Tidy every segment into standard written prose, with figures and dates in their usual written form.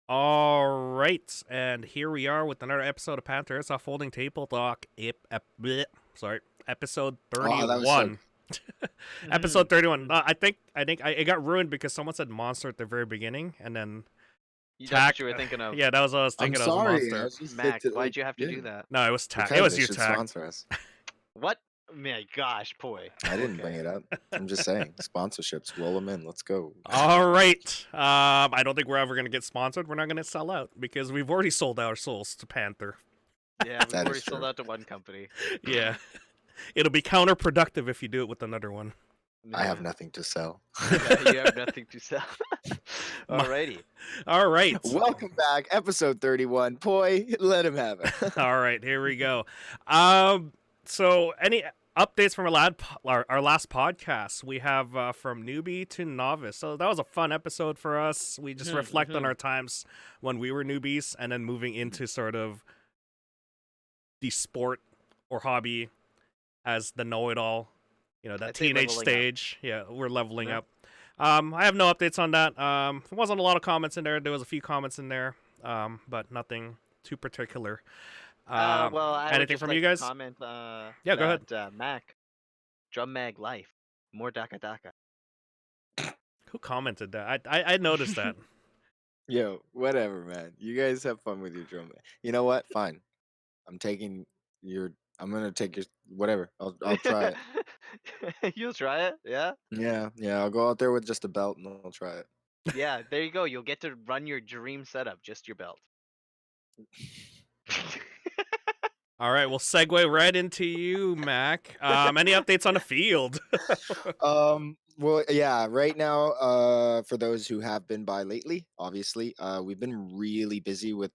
All right, and here we are with another episode of Panther. It's a folding table talk. Episode Oh, that was so. 31. Episode 31. I it got ruined because someone said monster at the very beginning, and then That's what tack. you were thinking of. Yeah, that was what I was I'm thinking. It was a sorry. I monster. was just Mac, like, why'd you have to yeah, do that? No, it was tack. It because was they you, should tack. sponsor us. What? My gosh, boy. I didn't bring it up. I'm just saying, sponsorships, roll them in. Let's go. All right. I don't think we're ever gonna get sponsored. We're not gonna sell out because we've already sold our souls to Panther. Yeah, we've That already is sold true. out to one company. Yeah, it'll be counterproductive if you do it with another one. I have nothing to sell. Yeah, you have nothing to sell. Alrighty. All right. Welcome back, episode 31. Poi, let him have it. All right, here we go. So any updates from our last podcast? We have from newbie to novice. So that was a fun episode for us. We just reflect on our times when we were newbies, and then moving into sort of the sport or hobby as the know-it-all. You know, that I'd say teenage leveling up. stage. Yeah, we're leveling Yeah. up. I have no updates on that. There wasn't a lot of comments in there. There was a few comments in there, but nothing too particular. Well, I would anything just from like you to guys? comment. Yeah, go ahead. Mac, Drum Mag Life, more Daka Daka. Who commented that? I noticed that. Yo, whatever, man. You guys have fun with your drum. You know what? Fine. I'm taking your. I'm gonna take your. Whatever. I'll try it. You'll try it, yeah? Yeah, I'll go out there with just a belt and I'll try it. Yeah, there you go. You'll get to run your dream setup, just your belt. All right, we'll segue right into you, Mac. Any updates on the field? Well, yeah, right now, for those who have been by lately, obviously, we've been really busy with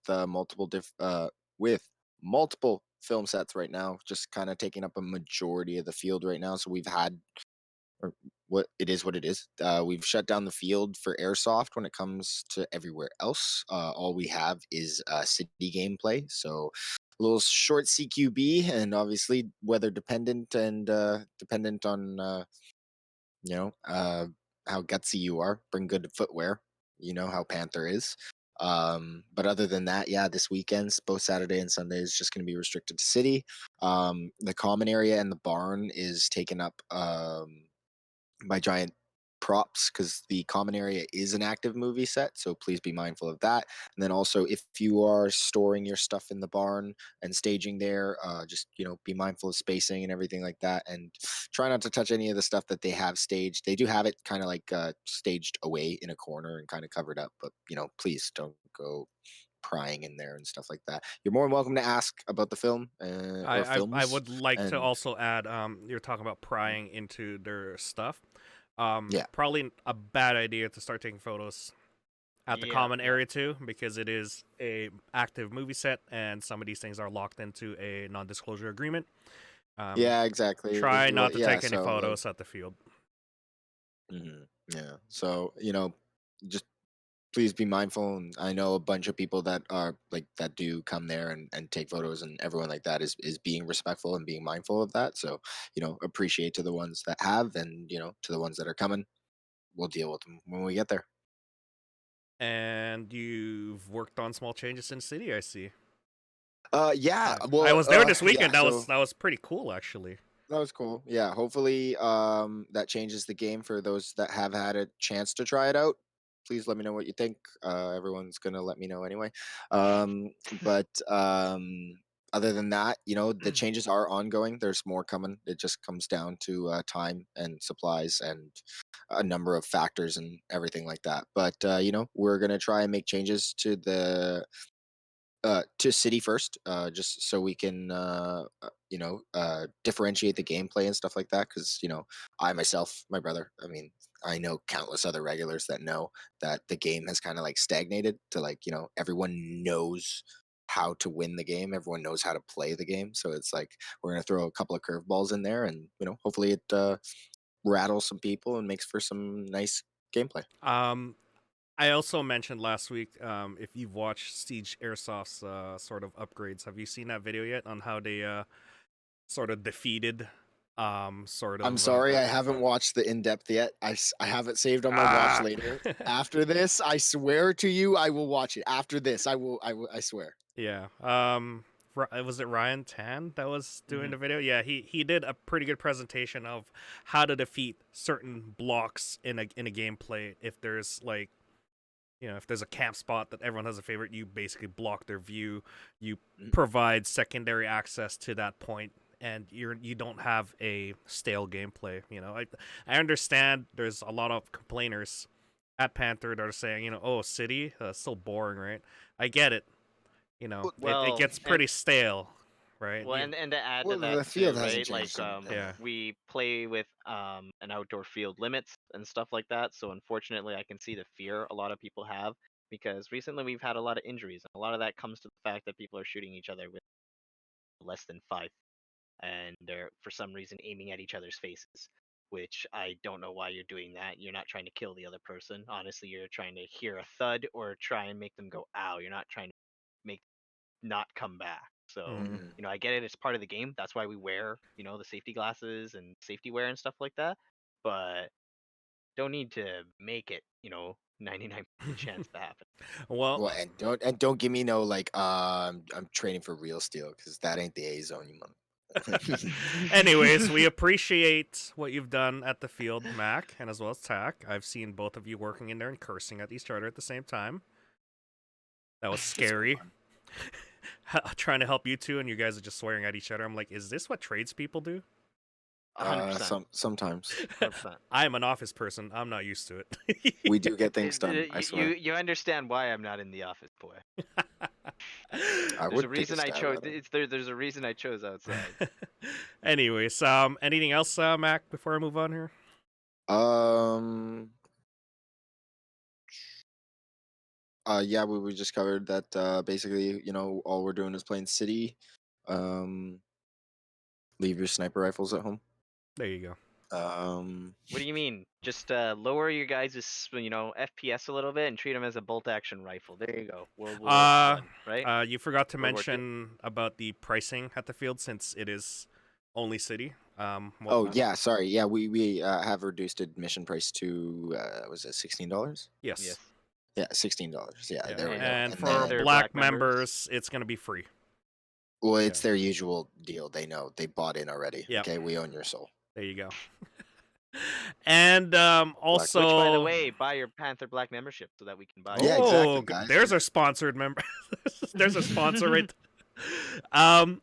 with multiple film sets right now, just kind of taking up a majority of the field right now. So we've had, or what it is. We've shut down the field for Airsoft when it comes to everywhere else. All we have is city gameplay. So a little short CQB, and obviously weather dependent and dependent on you know, how gutsy you are. Bring good footwear. You know how Panther is. But other than that, yeah, this weekend's both Saturday and Sunday is just going to be restricted to city. The common area and the barn is taken up by giant props because the common area is an active movie set, so please be mindful of that. And then also, if you are storing your stuff in the barn and staging there, just be mindful of spacing and everything like that, and try not to touch any of the stuff that they have staged. They do have it kind of like staged away in a corner and kind of covered up, but please don't go prying in there and stuff like that. You're more than welcome to ask about the film or I films, would like to and also add. You're talking about prying into their stuff. yeah. Probably a bad idea to start taking photos at the Yeah, common yeah. area too, because it is a active movie set, and some of these things are locked into a non-disclosure agreement. Yeah, exactly. Try not to Yeah, take any so like, photos at the field. yeah. So, just please be mindful. And I know a bunch of people that are like that do come there and take photos, and everyone like that is being respectful and being mindful of that. So, appreciate to the ones that have, and to the ones that are coming. We'll deal with them when we get there. And you've worked on small changes in the city, I see. Yeah. I Well, was there this yeah. weekend. So That was pretty cool, actually. that was cool. Yeah. Hopefully, that changes the game for those that have had a chance to try it out. Please let me know what you think. Everyone's gonna let me know anyway. But other than that, the changes are ongoing. There's more coming. It just comes down to time and supplies and a number of factors and everything like that. But we're gonna try and make changes to city first, just so we can differentiate the gameplay and stuff like that. Because I myself, my brother, I mean, I know countless other regulars that know that the game has kind of like stagnated to like everyone knows how to win the game, everyone knows how to play the game. So it's like we're gonna throw a couple of curveballs in there, and hopefully it rattles some people and makes for some nice gameplay. Um, I also mentioned last week, if you've watched Siege Airsoft's sort of upgrades, have you seen that video yet on how they sort of defeated sort I'm of. sorry, I haven't watched the in-depth yet. I have it saved on my watch later. After this, I swear to you, I will watch it. After this, I swear. Yeah. Was it Ryan Tan that was doing Mhm. the video? Yeah, he did a pretty good presentation of how to defeat certain blocks in a gameplay. If there's like, if there's a camp spot that everyone has a favorite, you basically block their view. You provide secondary access to that point, and you don't have a stale gameplay. I understand there's a lot of complainers at Panther that are saying, oh, city, so boring, right? I get it. It Well, gets pretty stale, right? and to add to Well, that the too, field hasn't right? changed Like Yeah. we play with an outdoor field limits and stuff like that. So unfortunately, I can see the fear a lot of people have because recently we've had a lot of injuries, and a lot of that comes to the fact that people are shooting each other with less than 5, and they're for some reason aiming at each other's faces. Which I don't know why you're doing that. You're not trying to kill the other person. Honestly, you're trying to hear a thud or try and make them go ow. You're not trying to make not come back. So, Mm. Mhm. I get it. It's part of the game. That's why we wear, the safety glasses and safety wear and stuff like that. But don't need to make it, 99% chance to happen. Well, Well, and don't give me no like I'm training for real steel because that ain't the A zone, you mother. anyways, we appreciate what you've done at the field, Mac, and as well as Tack. I've seen both of you working in there and cursing at each other at the same time. That was scary. Trying to help you two, and you guys are just swearing at each other. I'm like, is this what tradespeople do? 100%. Sometimes 100%. I'm an office person. I'm not used to it. we do get things done. I You swear. you understand why I'm not in the office, boy. I There's a would take a reason I stab chose. at it. There's a reason I chose outside. Anyways, anything else, Mac, before I move on here? Um. Yeah, we just covered that. Basically, all we're doing is playing city. Um. Leave your sniper rifles at home. There you go. What do you mean? Just lower your guys' FPS a little bit and treat them as a bolt action rifle. There you go. World War One, right? You forgot to World War II. mention about the pricing at the field since it is only city. Oh yeah, sorry. Yeah, we have reduced admission price to was it $16? Yes. Yes. Yeah, $16. Yeah, Yeah. there we go. And And for Panther then, black Black members. members, it's gonna be free. well, it's Yeah. their usual deal. They know they bought in already. Yep. Okay, we own your soul. There you go. And also, Which, by the way, buy your Panther Black membership so that we can buy. Yeah, you. exactly, guys. There's our sponsored member. There's a sponsor right.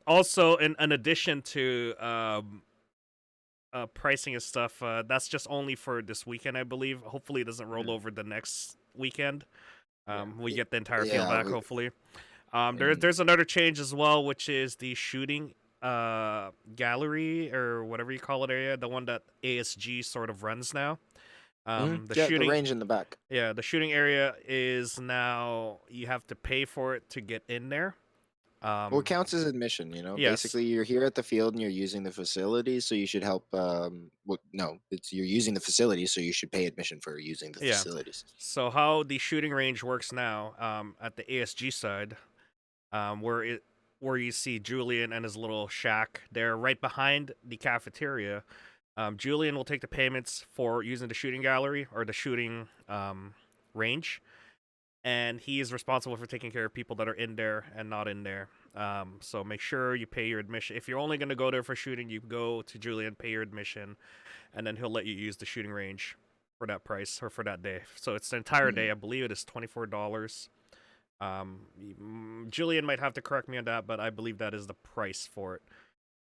Also, in addition to pricing and stuff, that's just only for this weekend, I believe. Hopefully, it doesn't roll over the next weekend. We get the entire field back. Hopefully, there's another change as well, which is the shooting gallery or whatever you call it area, the one that ASG sort of runs now. The range in the back. Yeah, the shooting area is now you have to pay for it to get in there. Well, it counts as admission. Yes. Basically, you're here at the field and you're using the facility, so you should help. No, you're using the facility, so you should pay admission for using the facilities. So how the shooting range works now, at the ASG side, where you see Julian and his little shack, they're right behind the cafeteria. Julian will take the payments for using the shooting gallery or the shooting range, and he is responsible for taking care of people that are in there and not in there. So make sure you pay your admission. If you're only going to go there for shooting, you go to Julian, pay your admission, and then he'll let you use the shooting range for that price or for that day. So it's the entire day. I believe it is $24. Julian might have to correct me on that, but I believe that is the price for it.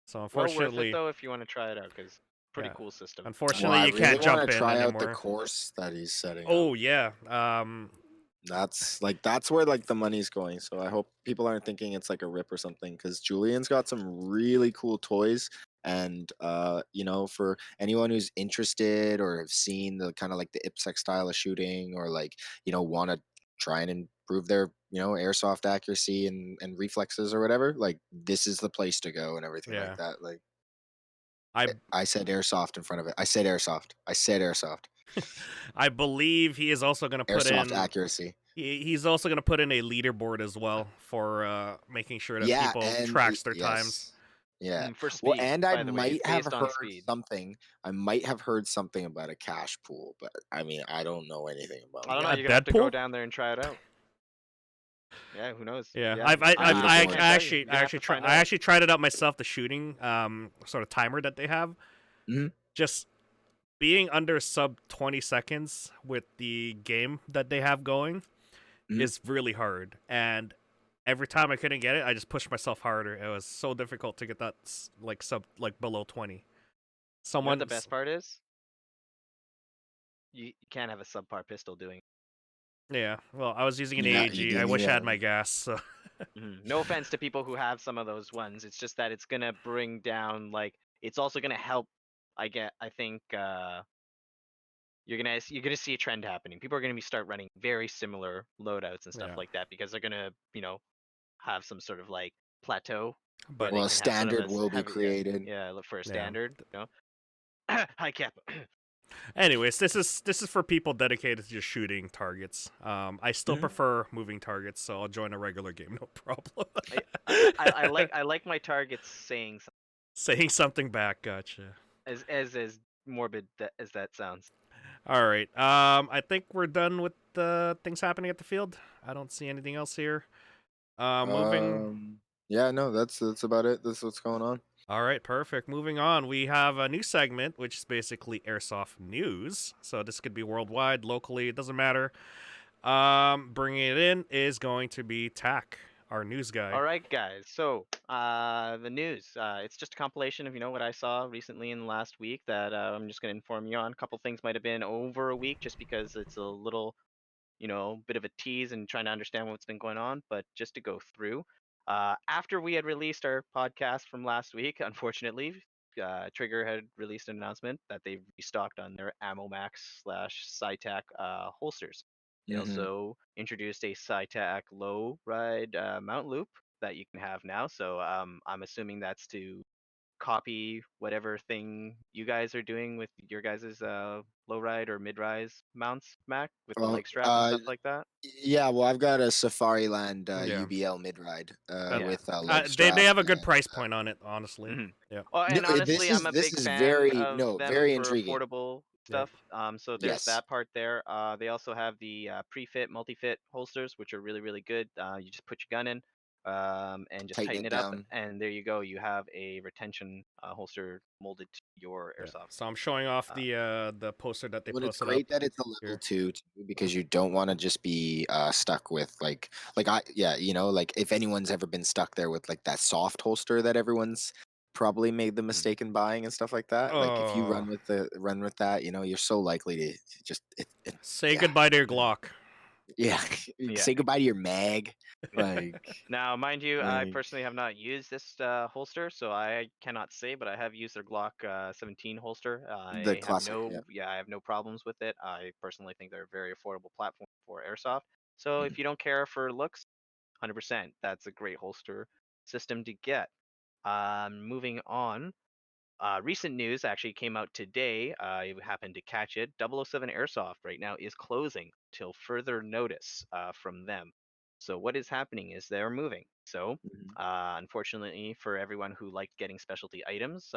So unfortunately, well worth it though if you want to try it out because pretty cool system. Unfortunately, Well, you can't jump in try anymore. out the course that he's setting. Oh yeah. That's where the money's going. So I hope people aren't thinking it's like a rip or something because Julian's got some really cool toys. And for anyone who's interested or have seen the kind of like the IPSEC style of shooting or want to try and improve their airsoft accuracy and reflexes or whatever, this is the place to go and everything like that. I said airsoft in front of it. I said airsoft. I believe he is also going to put Airsoft in accuracy. He's also going to put in a leaderboard as well for making sure that people tracks their times. Yeah. For Well, speed, and I by the way, it's might have based on heard speed. something. I might have heard something about a cash pool, but I mean, I don't know anything I about don't it. know. A You're gonna have to go Deadpool? down there and try it out. Yeah, who knows? Yeah, Yeah, I've I, Be I've the I, I point. can't tell you. You're I gonna have to find out. actually tried it out myself. The shooting sort of timer that they have, Mhm. just being under sub 20 seconds with the game that they have going Mhm. is really hard. And every time I couldn't get it, I just pushed myself harder. It was so difficult to get that like below 20. You know what the Someone best part is? You can't have a subpar pistol doing. yeah, well, I was using an Yeah, you AAG. do I need wish I a. had my gas. So No offense to people who have some of those ones. It's just that it's gonna bring down like it's also gonna help. I think you're gonna see a trend happening. People are gonna be start running very similar loadouts and stuff yeah, like that because they're gonna have some sort of like plateau where but they Well, a can have sort of standard as will be heavy, yeah, created. yeah, look for a yeah. standard, high cap. Anyways, this is for people dedicated to just shooting targets. I still Mhm. prefer moving targets, so I'll join a regular game, no problem. I like my targets saying something Saying something back, gotcha. as morbid as that sounds. All right. I think we're done with the things happening at the field. I don't see anything else here. Moving. Yeah, no, that's about it. That's what's going on. All right, perfect. Moving on, we have a new segment, which is basically airsoft news. So this could be worldwide, locally, it doesn't matter. Bringing it in is going to be Tack, our news guy. All right, guys. So, the news. It's just a compilation of what I saw recently in the last week that I'm just going to inform you on. A couple things might have been over a week, just because it's a little, bit of a tease and trying to understand what's been going on. But just to go through, after we had released our podcast from last week, unfortunately, Trigger had released an announcement that they restocked on their Ammo Max slash SciTac holsters. They Hmm. also introduced a SciTac low ride mount loop that you can have now. So I'm assuming that's to copy whatever thing you guys are doing with your guys' low ride or mid rise mounts, Mac, with the Well, leg strap and stuff like that. yeah. Well, I've got a Safari Land Yeah. UBL mid ride That, Yeah. with a leg they strap. have a good And, price point on it, honestly. hmm Yeah. Well, no, and honestly, I'm a this big is fan very of no them very for intriguing. affordable Yep. stuff. So there's Yes, that part there. They also have the pre-fit, multi-fit holsters, which are really, really good. You just put your gun in, and just tighten tighten it it up, down. and there you go. You have a retention holster molded to your Yeah. airsoft. So I'm showing off Uh, the poster that they But it's posted up great that it's a level here. 2 too, because you don't want to just be stuck with like I yeah, like if anyone's ever been stuck there with like that soft holster that everyone's probably made the mhm. mistake in buying and stuff like that. Like if you Oh, run with that, you're so likely to just say yeah. goodbye to your Mhm. Glock. Yeah. Yeah. Say goodbye to your mag. Yeah. Like Now, mind you, I like personally have not used this holster, so I cannot say, but I have used their Glock 17 holster. the classic, yeah. I have no problems with it. I personally think they're a very affordable platform for airsoft. So Mhm. if you don't care for looks, 100%, that's a great holster system to get. Moving on. Recent news actually came out today. I happened to catch it. 007 Airsoft right now is closing till further notice from them. So what is happening is they're moving. So Mhm. unfortunately for everyone who liked getting specialty items,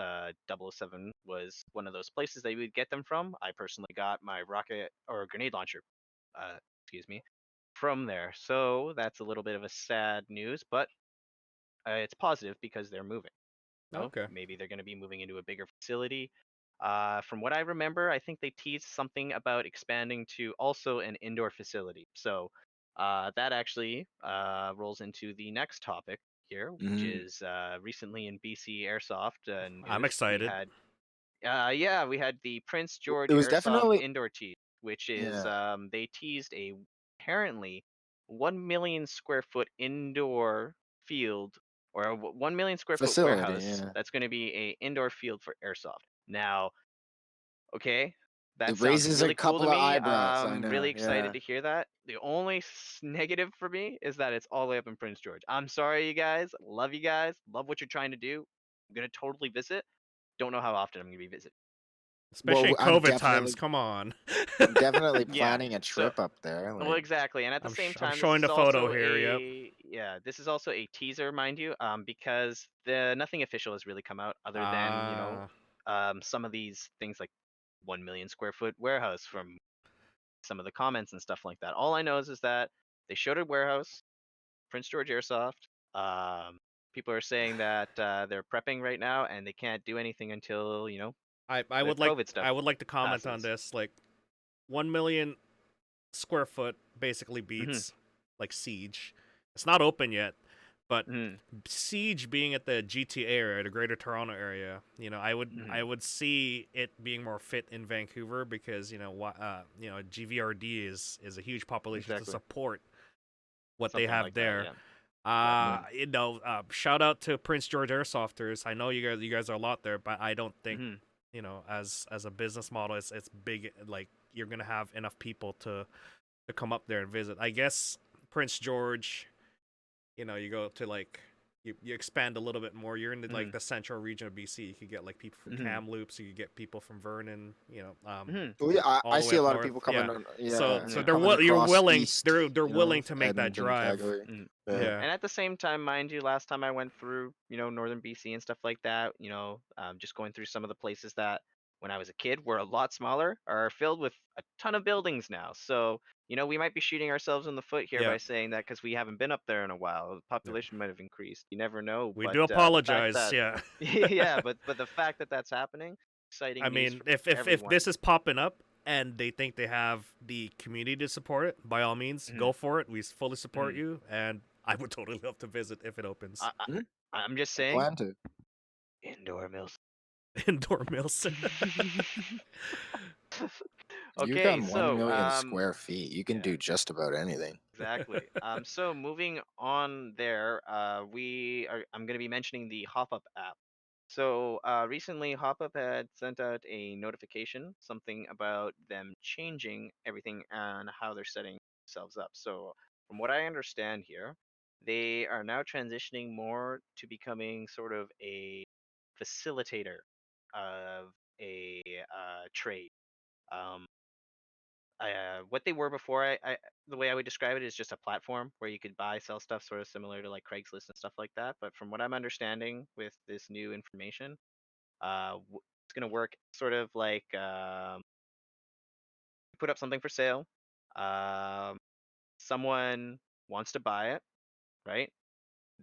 007 was one of those places that you would get them from. I personally got my rocket or grenade launcher, excuse me, from there. So that's a little bit of a sad news, but it's positive because they're moving. Okay. Maybe they're going to be moving into a bigger facility. From what I remember, I think they teased something about expanding to also an indoor facility. So that actually rolls into the next topic here, which Mhm. is recently in BC Airsoft I'm news, excited. we had the Prince It George was Airsoft definitely indoor tease, which is yeah, they teased a apparently 1 million square foot indoor field or a 1 million square foot facility, warehouse yeah. that's going to be a indoor field for airsoft. Now, okay, that It sounds raises a really cool to couple of me. eyebrows, I I'm know. really excited Yeah. to hear that. The only negative for me is that it's all the way up in Prince George. I'm sorry, you guys. Love you guys. Love what you're trying to do. I'm gonna totally visit. Don't know how often I'm gonna be visiting. Especially in Well, COVID times. Come on. I'm definitely Yeah. planning a So trip up there. well, Like, exactly. And at the same I'm time, this showing is the photo also here. Yep. this is also a teaser, mind you, because the nothing official has really come out other than Ah, some of these things like 1 million square foot warehouse from some of the comments and stuff like that. All I know is that they showed a warehouse, Prince George Airsoft. Um, People are saying that they're prepping right now and they can't do anything until I the would like COVID stuff I would like to comment on passes. this. Like 1 million square foot basically Hmm. beats like Siege. It's not open yet, but Hmm. Siege being at the GTA area, the Greater Toronto area, I Hmm. would see it being more fit in Vancouver because GVRD is a huge population to Exactly. support what they Something have like that. there. Yeah. Yep. Shout out to Prince George Airsofters. I know you guys are a lot there, but I don't think Hmm. as a business model, it's big. Like you're gonna have enough people to come up there and visit. I guess Prince George, you go to like you expand a little bit more. You're in Hmm. the central region of BC. You could get like people from Hmm. Kamloops. You could get people from Vernon. Hmm. Well, yeah, All I the way see a up lot of north. people Yeah. coming on, So Yeah. coming you're across willing. east, They're willing to make that Edmonton, drive. Calgary. Mm. Yeah. Yeah. And at the same time, mind you, last time I went through, northern BC and stuff like that, just going through some of the places that when I was a kid were a lot smaller are filled with a ton of buildings now. So, we might be shooting ourselves in the foot here Yeah. by saying that because we haven't been up there in a while. The Yeah. population might have increased. You never know. We But do the fact apologize. that, Yeah. yeah, but the fact that that's happening, I exciting news mean, for if everyone. this is popping up and they think they have the community to support it, by all means, Mhm. go for it. We fully support Mhm. you, and I would totally love to visit if it opens. I, I, Mhm. I'm just I saying, plan to. indoor mills. Indoor mills. You Okay, got 1 so million square feet. You can yeah, do just about anything. exactly. So moving on there, I'm going to be mentioning the Hop Up app. So recently, Hop Up had sent out a notification, something about them changing everything and how they're setting themselves up. So from what I understand here, they are now transitioning more to becoming sort of a facilitator of a trade. Um, what they were before, the way I would describe it is just a platform where you could buy, sell stuff, sort of similar to like Craigslist and stuff like that. But from what I'm understanding with this new information, it's gonna work sort of like you put up something for sale. Um, Someone wants to buy it, right?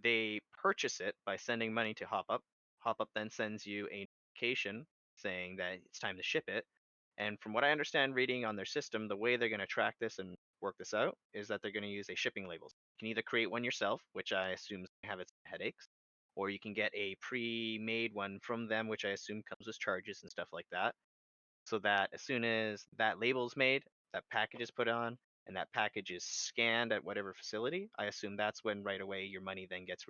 They purchase it by sending money to HopUp. HopUp then sends you a notification saying that it's time to ship it. And from what I understand reading on their system, the way they're going to track this and work this out is that they're going to use a shipping label. You can either create one yourself, which I assume is going to have its headaches, or you can get a pre-made one from them, which I assume comes with charges and stuff like that. So that as soon as that label's made, that package is put on, and that package is scanned at whatever facility, I assume that's when right away your money then gets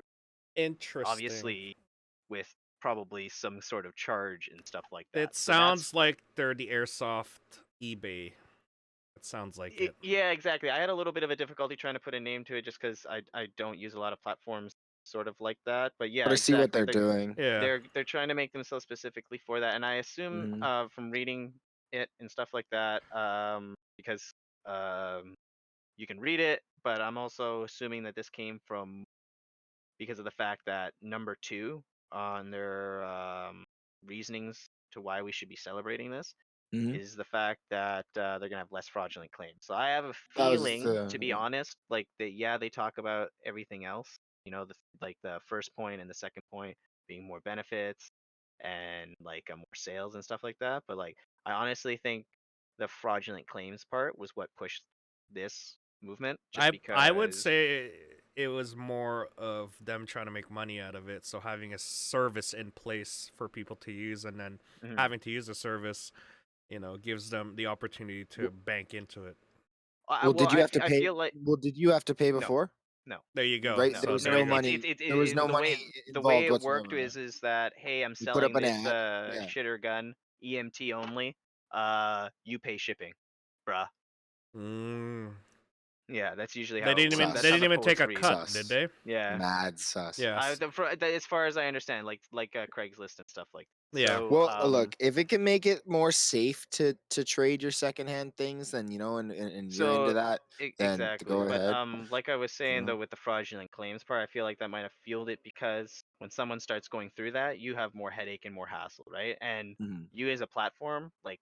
Interesting. obviously with probably some sort of charge and stuff like that. It So that's sounds like they're the Airsoft eBay. It sounds like it. yeah, exactly. I had a little bit of a difficulty trying to put a name to it just because I don't use a lot of platforms sort of like that. But yeah, But I see what exactly. they're doing. Yeah. They're trying to make themselves specifically for that, and I assume Hmm. from reading it and stuff like that, because um, you can read it, but I'm also assuming that this came from because of the fact that number two on their reasonings to why we should be celebrating this Hmm. is the fact that they're gonna have less fraudulent claims. So I have a That was feeling, the to be honest, like that. Yeah, they talk about everything else. Like the first point and the second point being more benefits and like more sales and stuff like that. But like, I honestly think the fraudulent claims part was what pushed this movement, just I would because. say it was more of them trying to make money out of it. So having a service in place for people to use, and then Mhm. having to use the service, gives them the opportunity to bank into it. well. Well, Did you have to I pay? feel like Well, did you have to pay no, before? no. There you go. Right. No, There So was no. there you no go. money. There was no money The way involved it worked whatsoever. is that hey, I'm You put up selling an this ad. Yeah. shitter gun, EMT only. You pay shipping, bruh. Mm. Yeah, that's usually They how it didn't works. even That's they how Sus. didn't the even take posts a read. cut, did Sus. Yeah, Mad sus. Yes. as far as I understand, like Craigslist and stuff like Yeah. So Well, look, if it can make it more safe to trade your secondhand things, then and you're into so that, then to exactly. go But ahead. like I was You saying know. though, with the fraudulent claims part, I feel like that might have fueled it because when someone starts going through that, you have more headache and more hassle, right? And Mhm. you as a platform, like,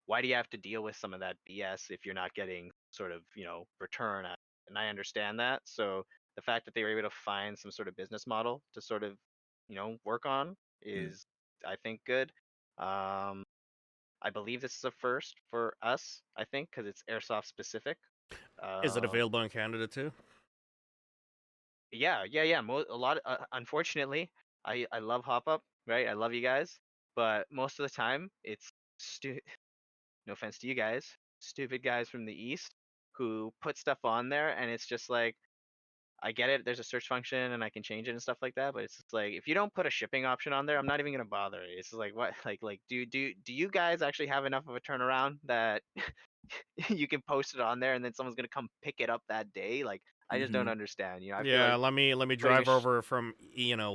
why do you have to deal with some of that BS if you're not getting sort of, return at it? And I understand that. So the fact that they were able to find some sort of business model to sort of, work on Mm. is, I think, good. Um, I believe this is a first for us, I think, because it's airsoft specific. Is it Um, available in Canada too? yeah, yeah, yeah. A lot. Unfortunately, I love Hop Up, right? I love you guys, but most of the time it's no offense to you guys, stupid guys from the East who put stuff on there, and it's just like, I get it. There's a search function and I can change it and stuff like that, but it's just like, if you don't put a shipping option on there, I'm not even gonna bother. It's just like, what, like do you guys actually have enough of a turnaround that you can post it on there and then someone's gonna come pick it up that day? Like, I just don't Mhm. understand. I feel Yeah, like let me putting drive over from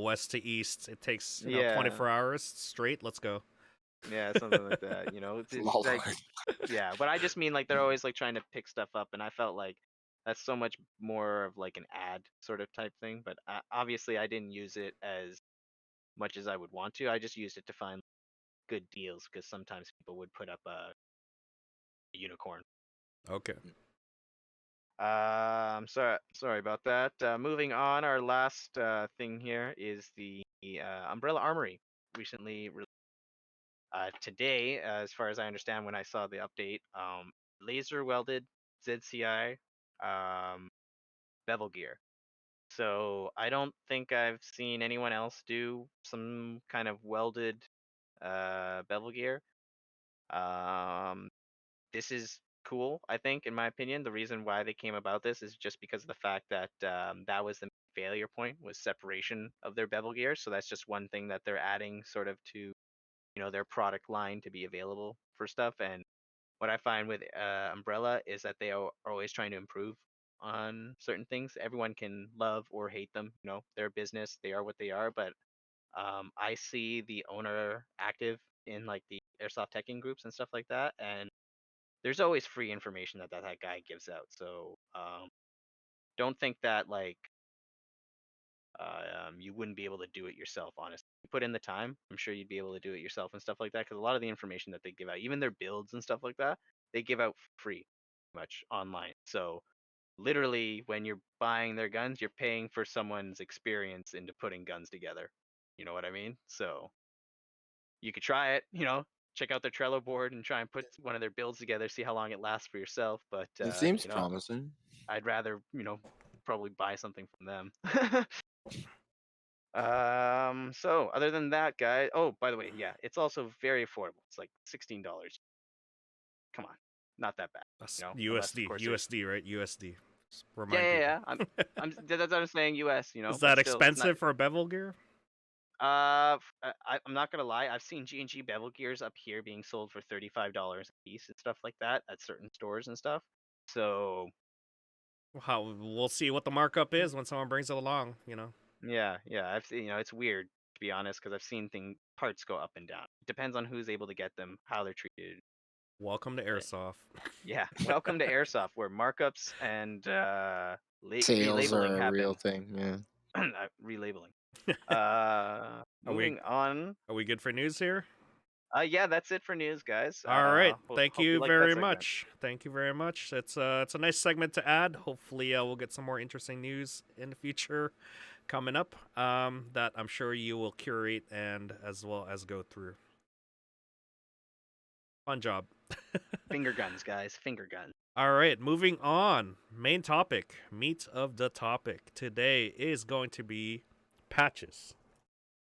west to east. It takes yeah, 24 hours straight. Let's go. yeah, something like that. It's Lord. like, yeah, but I just mean like they're always like trying to pick stuff up, and I felt like that's so much more of like an ad sort of type thing. But obviously, I didn't use it as much as I would want to. I just used it to find good deals because sometimes people would put up a unicorn. Okay. Sorry about that. Moving on, our last thing here is the Umbrella Armory recently. Today, as far as I understand, when I saw the update, laser welded ZCI um, bevel gear. So I don't think I've seen anyone else do some kind of welded bevel gear. Um, this is cool, I think, in my opinion. The reason why they came about this is just because of the fact that that was the failure point, was separation of their bevel gear. So that's just one thing that they're adding sort of to their product line to be available for stuff. And what I find with Umbrella is that they are always trying to improve on certain things. Everyone can love or hate them. They're a business. They are what they are. But I see the owner active in like the airsoft teching groups and stuff like that, and there's always free information that guy gives out. So don't think that like you wouldn't be able to do it yourself. Honestly, you put in the time, I'm sure you'd be able to do it yourself and stuff like that. Because a lot of the information that they give out, even their builds and stuff like that, they give out free, much online. So literally, when you're buying their guns, you're paying for someone's experience into putting guns together. You know what I mean? So you could try it. Check out their Trello board and try and put one of their builds together, see how long it lasts for yourself. But It seems promising. I'd rather probably buy something from them. So other than that, guy. Oh, by the way, yeah, it's also very affordable. It's like $16. Come on, not that bad. That's Unless of USD, course there's. USD, right? USD. Just Yeah, remind yeah, people. yeah. That's what I'm saying. US. Is But that still, it's not. expensive for a bevel gear? I'm not gonna lie. I've seen G&G bevel gears up here being sold for $35 a piece and stuff like that at certain stores and stuff. So How we'll see what the markup is when someone brings it along. yeah, yeah. I've seen. It's weird to be honest because I've seen parts go up and down. It depends on who's able to get them, how they're treated. Welcome to Eh, Airsoft. Yeah, welcome to Airsoft, where markups and Sales relabeling are a real happen. thing. Yeah. Relabeling. Are we Moving on. are we good for news here? Yeah, that's it for news, guys. All right. Thank Hope you you like that very segment. much. Thank you very much. It's a nice segment to add. Hopefully, we'll get some more interesting news in the future coming up. That I'm sure you will curate and as well as go through. Fun job. Finger guns, guys. Finger guns. All right, moving on. Main topic, meat of the topic today is going to be patches.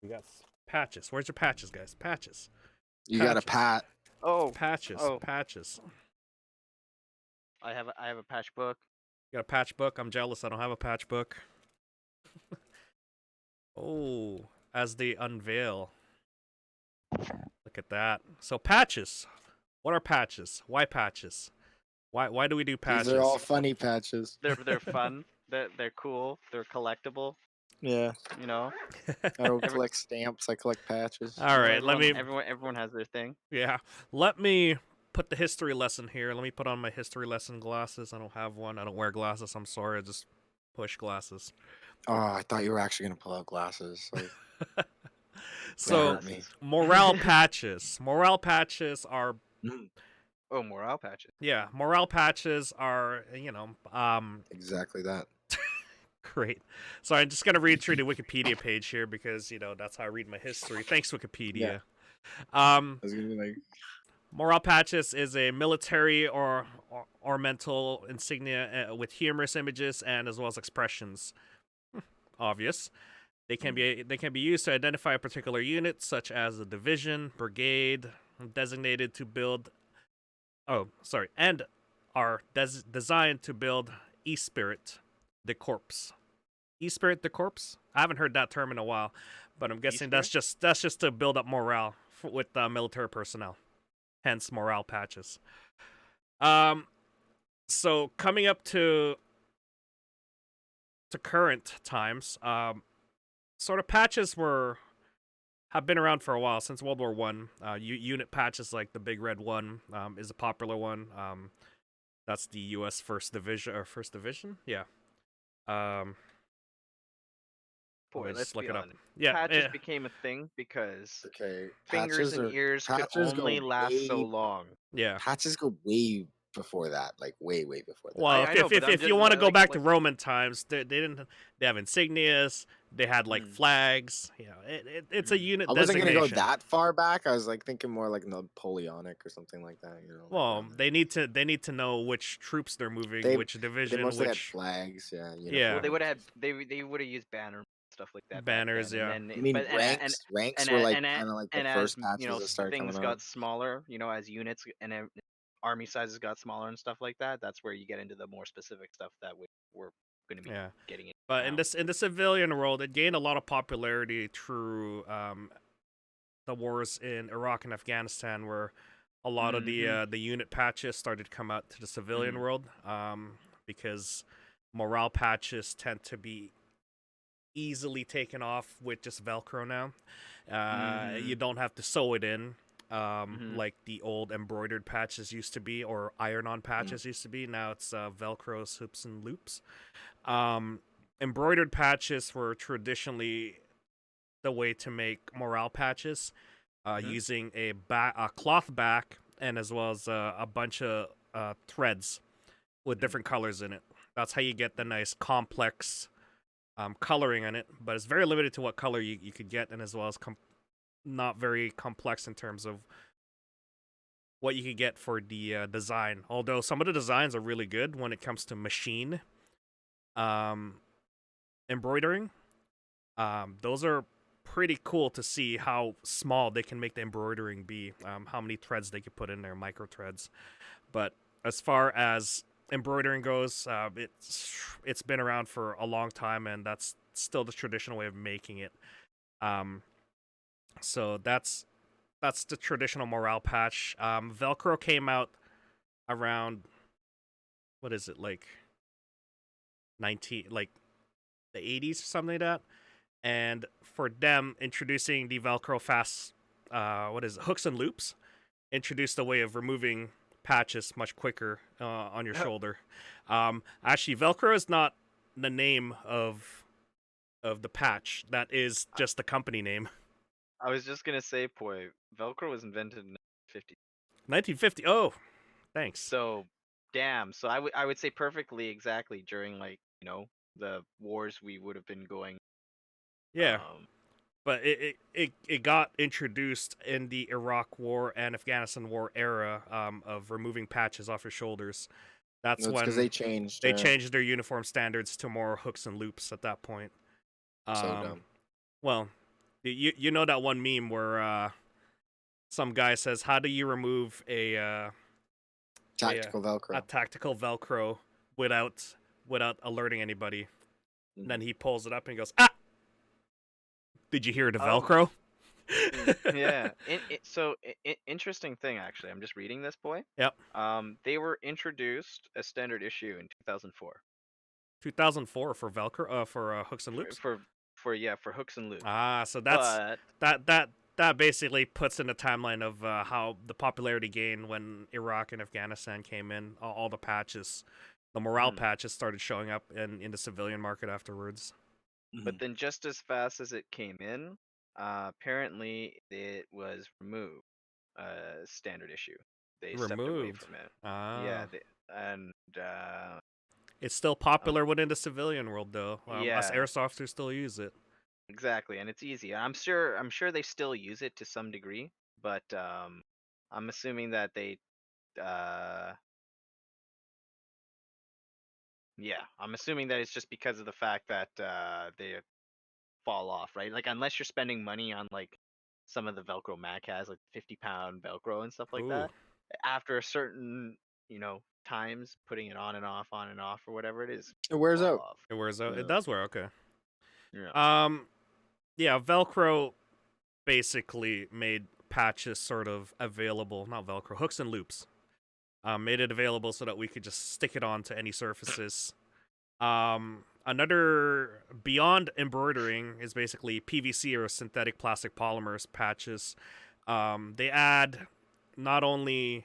We got patches. Where's your patches, guys? Patches. You got a Patches. pat. Oh, Patches. oh. Patches. I have a patch book. You got a patch book? I'm jealous. I don't have a patch book. Oh, as they unveil. Look at that. So patches. What are patches? Why patches? Why do we do These are all patches? funny patches. They're fun. They're cool. They're collectible. Yeah. You know, I don't Every, collect stamps. I collect patches. All right, let me. everyone has their thing. Yeah, let me put the history lesson here. Let me put on my history lesson glasses. I don't have one. I don't wear glasses. I'm sorry. I just push glasses. Oh, I thought you were actually gonna pull out glasses. Like, that So hurt me. morale patches. Morale patches are Oh, morale patches. morale patches are Exactly that. great. So I'm just gonna read through the Wikipedia page here because that's how I read my history. Thanks Yeah. Wikipedia. I was gonna be like, Morale patches is a military or ornamental insignia with humorous images and as well as expressions. Obvious. They can be used to identify a particular unit, such as a division, brigade, designated to build. Oh, sorry, and are designed to build E-Spirit, the corpse. E-Spirit, the corpse. I haven't heard that term in a while, but I'm guessing that's just to build up morale with military personnel. Hence, morale patches. So coming up to current times, sort of patches have been around for a while since World War One. Unit patches like the Big Red One is a popular one. That's the U.S. First Division. Yeah. Boy, let's look be it up. honest. Yeah. Patches became a thing because okay, fingers and ears could only last so long. Yeah. Patches go way before that, like way before that. Well, I know, but I'm if you just want to go back to like Roman times, they didn't. They have insignias. They had like flags. It's a unit I wasn't designation. gonna go that far back. I was like thinking more like Napoleonic or something like that. Well, they need to know which troops they're moving, which division, they mostly had which flags. Yeah. Yeah. well, they would have they would have used banners and stuff like that. Banners, back then. yeah. And then, I mean, but ranks. Ranks were like kind of like the and as first patches that started things coming got out. smaller, as units and army sizes got smaller and stuff like that. That's where you get into the more specific stuff that we're going to be getting into. But now. in the civilian world, it gained a lot of popularity through the wars in Iraq and Afghanistan, where a lot of the unit patches started to come out to the civilian world, because morale patches tend to be easily taken off with just Velcro now. You don't have to sew it in, like the old embroidered patches used to be, or iron-on patches used to be. Now it's Velcro hoops and loops. Embroidered patches were traditionally the way to make morale patches, using a cloth back and as well as a bunch of threads with different colors in it. That's how you get the nice complex coloring on it, but it's very limited to what color you could get, and as well as not very complex in terms of what you could get for the design. Although some of the designs are really good when it comes to machine embroidering. Those are pretty cool to see how small they can make the embroidering be, how many threads they could put in there, micro threads. But as far as embroidering goes, it's been around for a long time, and that's still the traditional way of making it. So that's the traditional morale patch. Velcro came out around, what is it, like the 80s or something like that. And for them, introducing the Velcro fast, hooks and loops, introduced a way of removing patches much quicker on your shoulder. Actually, Velcro is not the name of the patch. That is just the company name. I was just gonna say, boy, Velcro was invented in 1950. 1950. Oh, thanks. So, damn. So I would say perfectly exactly during the wars we would have been going. Yeah. But it got introduced in the Iraq War and Afghanistan War era, of removing patches off your shoulders. That's when because they changed. They changed their uniform standards to more hooks and loops at that point. So dumb. Well, you know that one meme where some guy says, "How do you remove a tactical Velcro? A tactical Velcro without alerting anybody?" And then he pulls it up and he goes, "Ah! Did you hear the Velcro?" Yeah. Interesting thing, actually. I'm just reading this, boy. Yep. They were introduced as standard issue in 2004. 2004 for Velcro, for hooks and loops. For for hooks and loops. So But that basically puts in a timeline of how the popularity gained when Iraq and Afghanistan came in. All the patches, the morale patches started showing up in the civilian market afterwards. but then just as fast as it came in, apparently it was removed. Standard issue. They stepped away Removed. from it. Yeah, Ah, and it's still popular within the civilian world, though. Us yeah, airsofters still use it. exactly, and it's easy. I'm sure they still use it to some degree, but I'm assuming that they uh yeah, I'm assuming that it's just because of the fact that they fall off, right? Like unless you're spending money on like some of the Velcro Mac has like 50-pound Velcro and stuff like Ooh, that. After a certain, times putting it on and off or whatever it is, It wears fall out. off. it wears out. It Yeah. does wear. Okay. Yeah. Yeah, Velcro basically made patches sort of available. Not Velcro, hooks and loops. Made it available so that we could just stick it onto any surfaces. Another beyond embroidering is basically PVC or synthetic plastic polymers patches. They add not only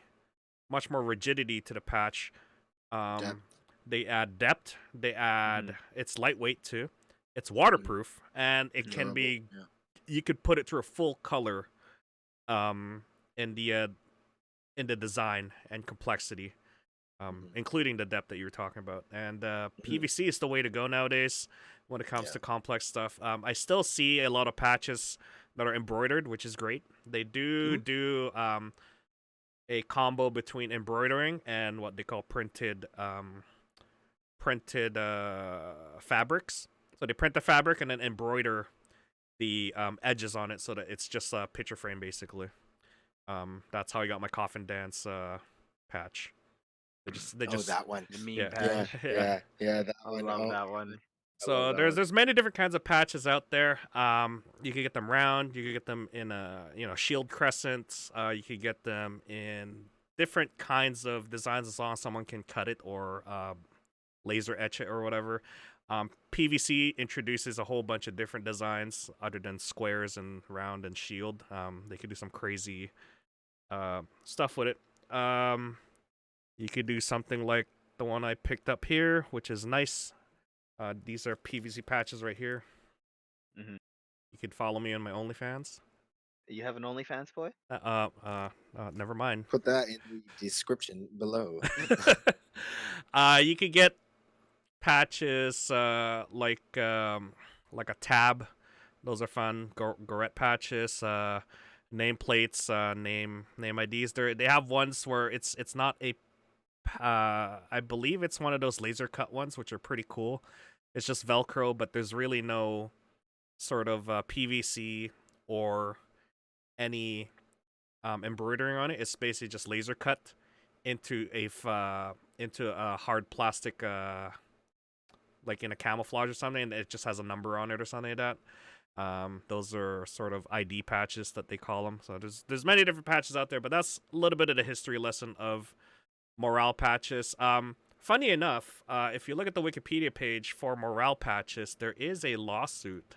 much more rigidity to the patch, Depth. they add depth. They add it's lightweight too. It's waterproof and it can Durable. be. Yeah. You could put it through a full color, in the design and complexity. Including the depth that you were talking about. And PVC is the way to go nowadays when it comes to complex stuff. I still see a lot of patches that are embroidered, which is great. They do a combo between embroidering and what they call printed fabrics. So they print the fabric and then embroider the edges on it so that it's just a picture frame basically. That's how I got my coffin dance patch. They just that one. The meme yeah. patch. Yeah. That I one. love Oh, that one. So there's many different kinds of patches out there. You could get them round. You could get them in a shield crescent. You could get them in different kinds of designs as long as someone can cut it or laser etch it or whatever. PVC introduces a whole bunch of different designs other than squares and round and shield. They could do some crazy stuff with it. You could do something like the one I picked up here, which is nice. These are PVC patches right here. Mhm. You could follow me on my OnlyFans. You have an OnlyFans boy? Never mind. Put that in the description below. You could get patches like a tab. Those are fun. Gorette patches. Nameplates. Name IDs. They have ones where it's not a. I believe it's one of those laser cut ones, which are pretty cool. It's just Velcro, but there's really no sort of PVC or any embroidering on it. It's basically just laser cut into a hard plastic, like in a camouflage or something, and it just has a number on it or something like that. Those are sort of ID patches that they call them. So there's many different patches out there, but that's a little bit of the history lesson of morale patches. Funny enough, if you look at the Wikipedia page for morale patches, there is a lawsuit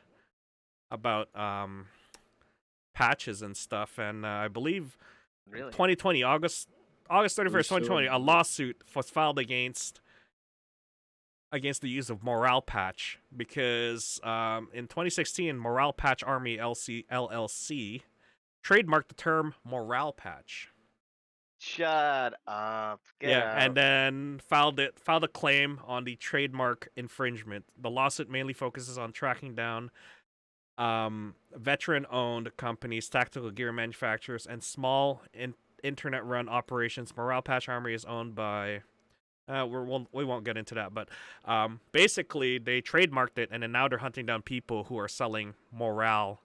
about patches and stuff, and I believe Really? 2020 August 31st, 2020, a lawsuit was filed against the use of morale patch because in 2016, Morale Patch Army LLC trademarked the term morale patch. Shut up. Get Yeah, out. and then filed a claim on the trademark infringement. The lawsuit mainly focuses on tracking down veteran-owned companies, tactical gear manufacturers, and small internet-run operations. Morale Patch Army is owned by. We won't get into that, but basically they trademarked it, and then now they're hunting down people who are selling morale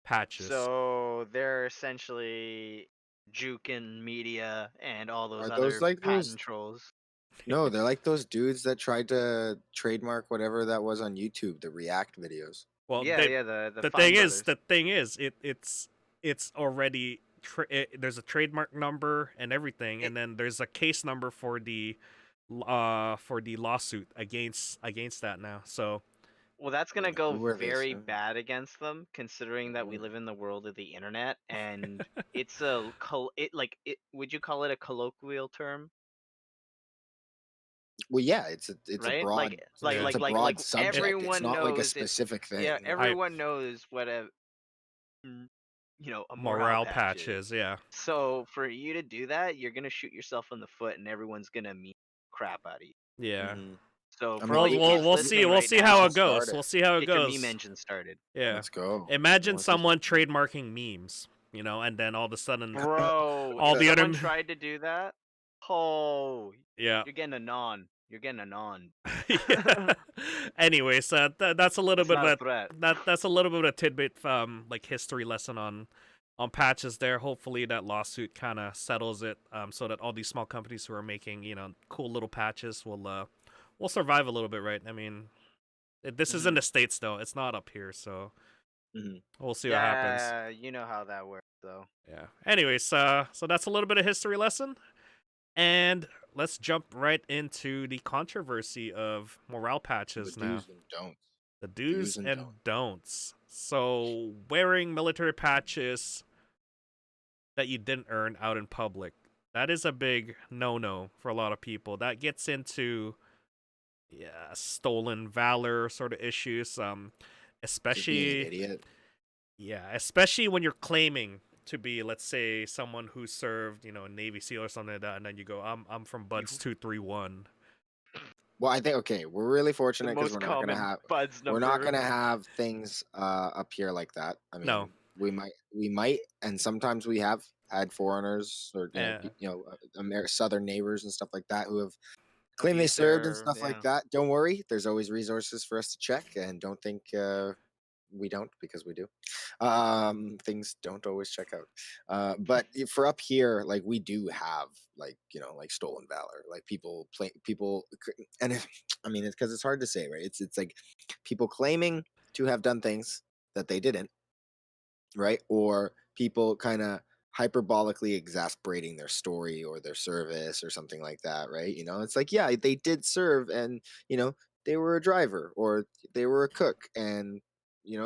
patches. So they're essentially juking media and all those Are other those like patent those? trolls. No, they're like those dudes that tried to trademark whatever that was on YouTube, the React videos. Well, Yeah, the the Fine thing brothers. is, it's already there's a trademark number and everything, and then there's a case number for the lawsuit against that now. So Well, that's gonna Yeah, go who were they very serving? bad against them, considering that we Mm. live in the world of the internet, and it's it. Would you call it a colloquial term, Well, yeah, it's a right? broad Yeah. it's a broad It subject. It's Everyone not like a knows it's specific yeah. thing. I Everyone knows what mm, a morale morale patch is. patches, yeah. So for you to do that, you're gonna shoot yourself in the foot, and everyone's gonna meme crap out of you. Yeah. Hmm. So I for mean, all Well, you we'll kids we'll see. listening We'll right see we how now, should it start goes. it. We'll see how it get your meme goes. engine started. Yeah. Let's go. Imagine Let's just someone trademarking memes, and then all of a sudden, Bro, all if the other, someone tried to do that, oh, yeah, you're getting a non. You're getting a non. yeah. Anyways, that's a little It's bit of not a a threat. that's a little bit of a tidbit, like history lesson on patches there. Hopefully that lawsuit kind of settles it, so that all these small companies who are making cool little patches will survive a little bit, right? I mean, this is in Mhm. the States though. It's not up here, so Mhm. we'll see what happens. Yeah, you know how that works, though. Yeah. Anyways, so that's a little bit of history lesson. And let's jump right into the controversy of morale The patches now. do's and don'ts. The do's Do's and and don'ts. don'ts. So, wearing military patches that you didn't earn out in public. That is a big no-no for a lot of people. That gets into stolen valor sort of issues, Just being an especially idiot. especially when you're claiming to be, let's say, someone who served, a Navy SEAL or something like that, and then you go, I'm from Buds 231. Well, I think okay, we're really The fortunate because most common buds we're not number. gonna have things up here like that. I No, mean, we might, and sometimes we have had foreigners or uh, southern neighbors and stuff like that who have claimed they Abuse served and their stuff like yeah. that. Don't worry, there's always resources for us to check, and don't think we don't, because we do. Things don't always check out. But for up here, like we do have like like stolen valor, like and I mean it's because it's hard to say, right? It's like people claiming to have done things that they didn't, right? Or people kind of hyperbolically exasperating their story or their service or something like that, right? It's like, yeah, they did serve, and they were a driver or they were a cook, and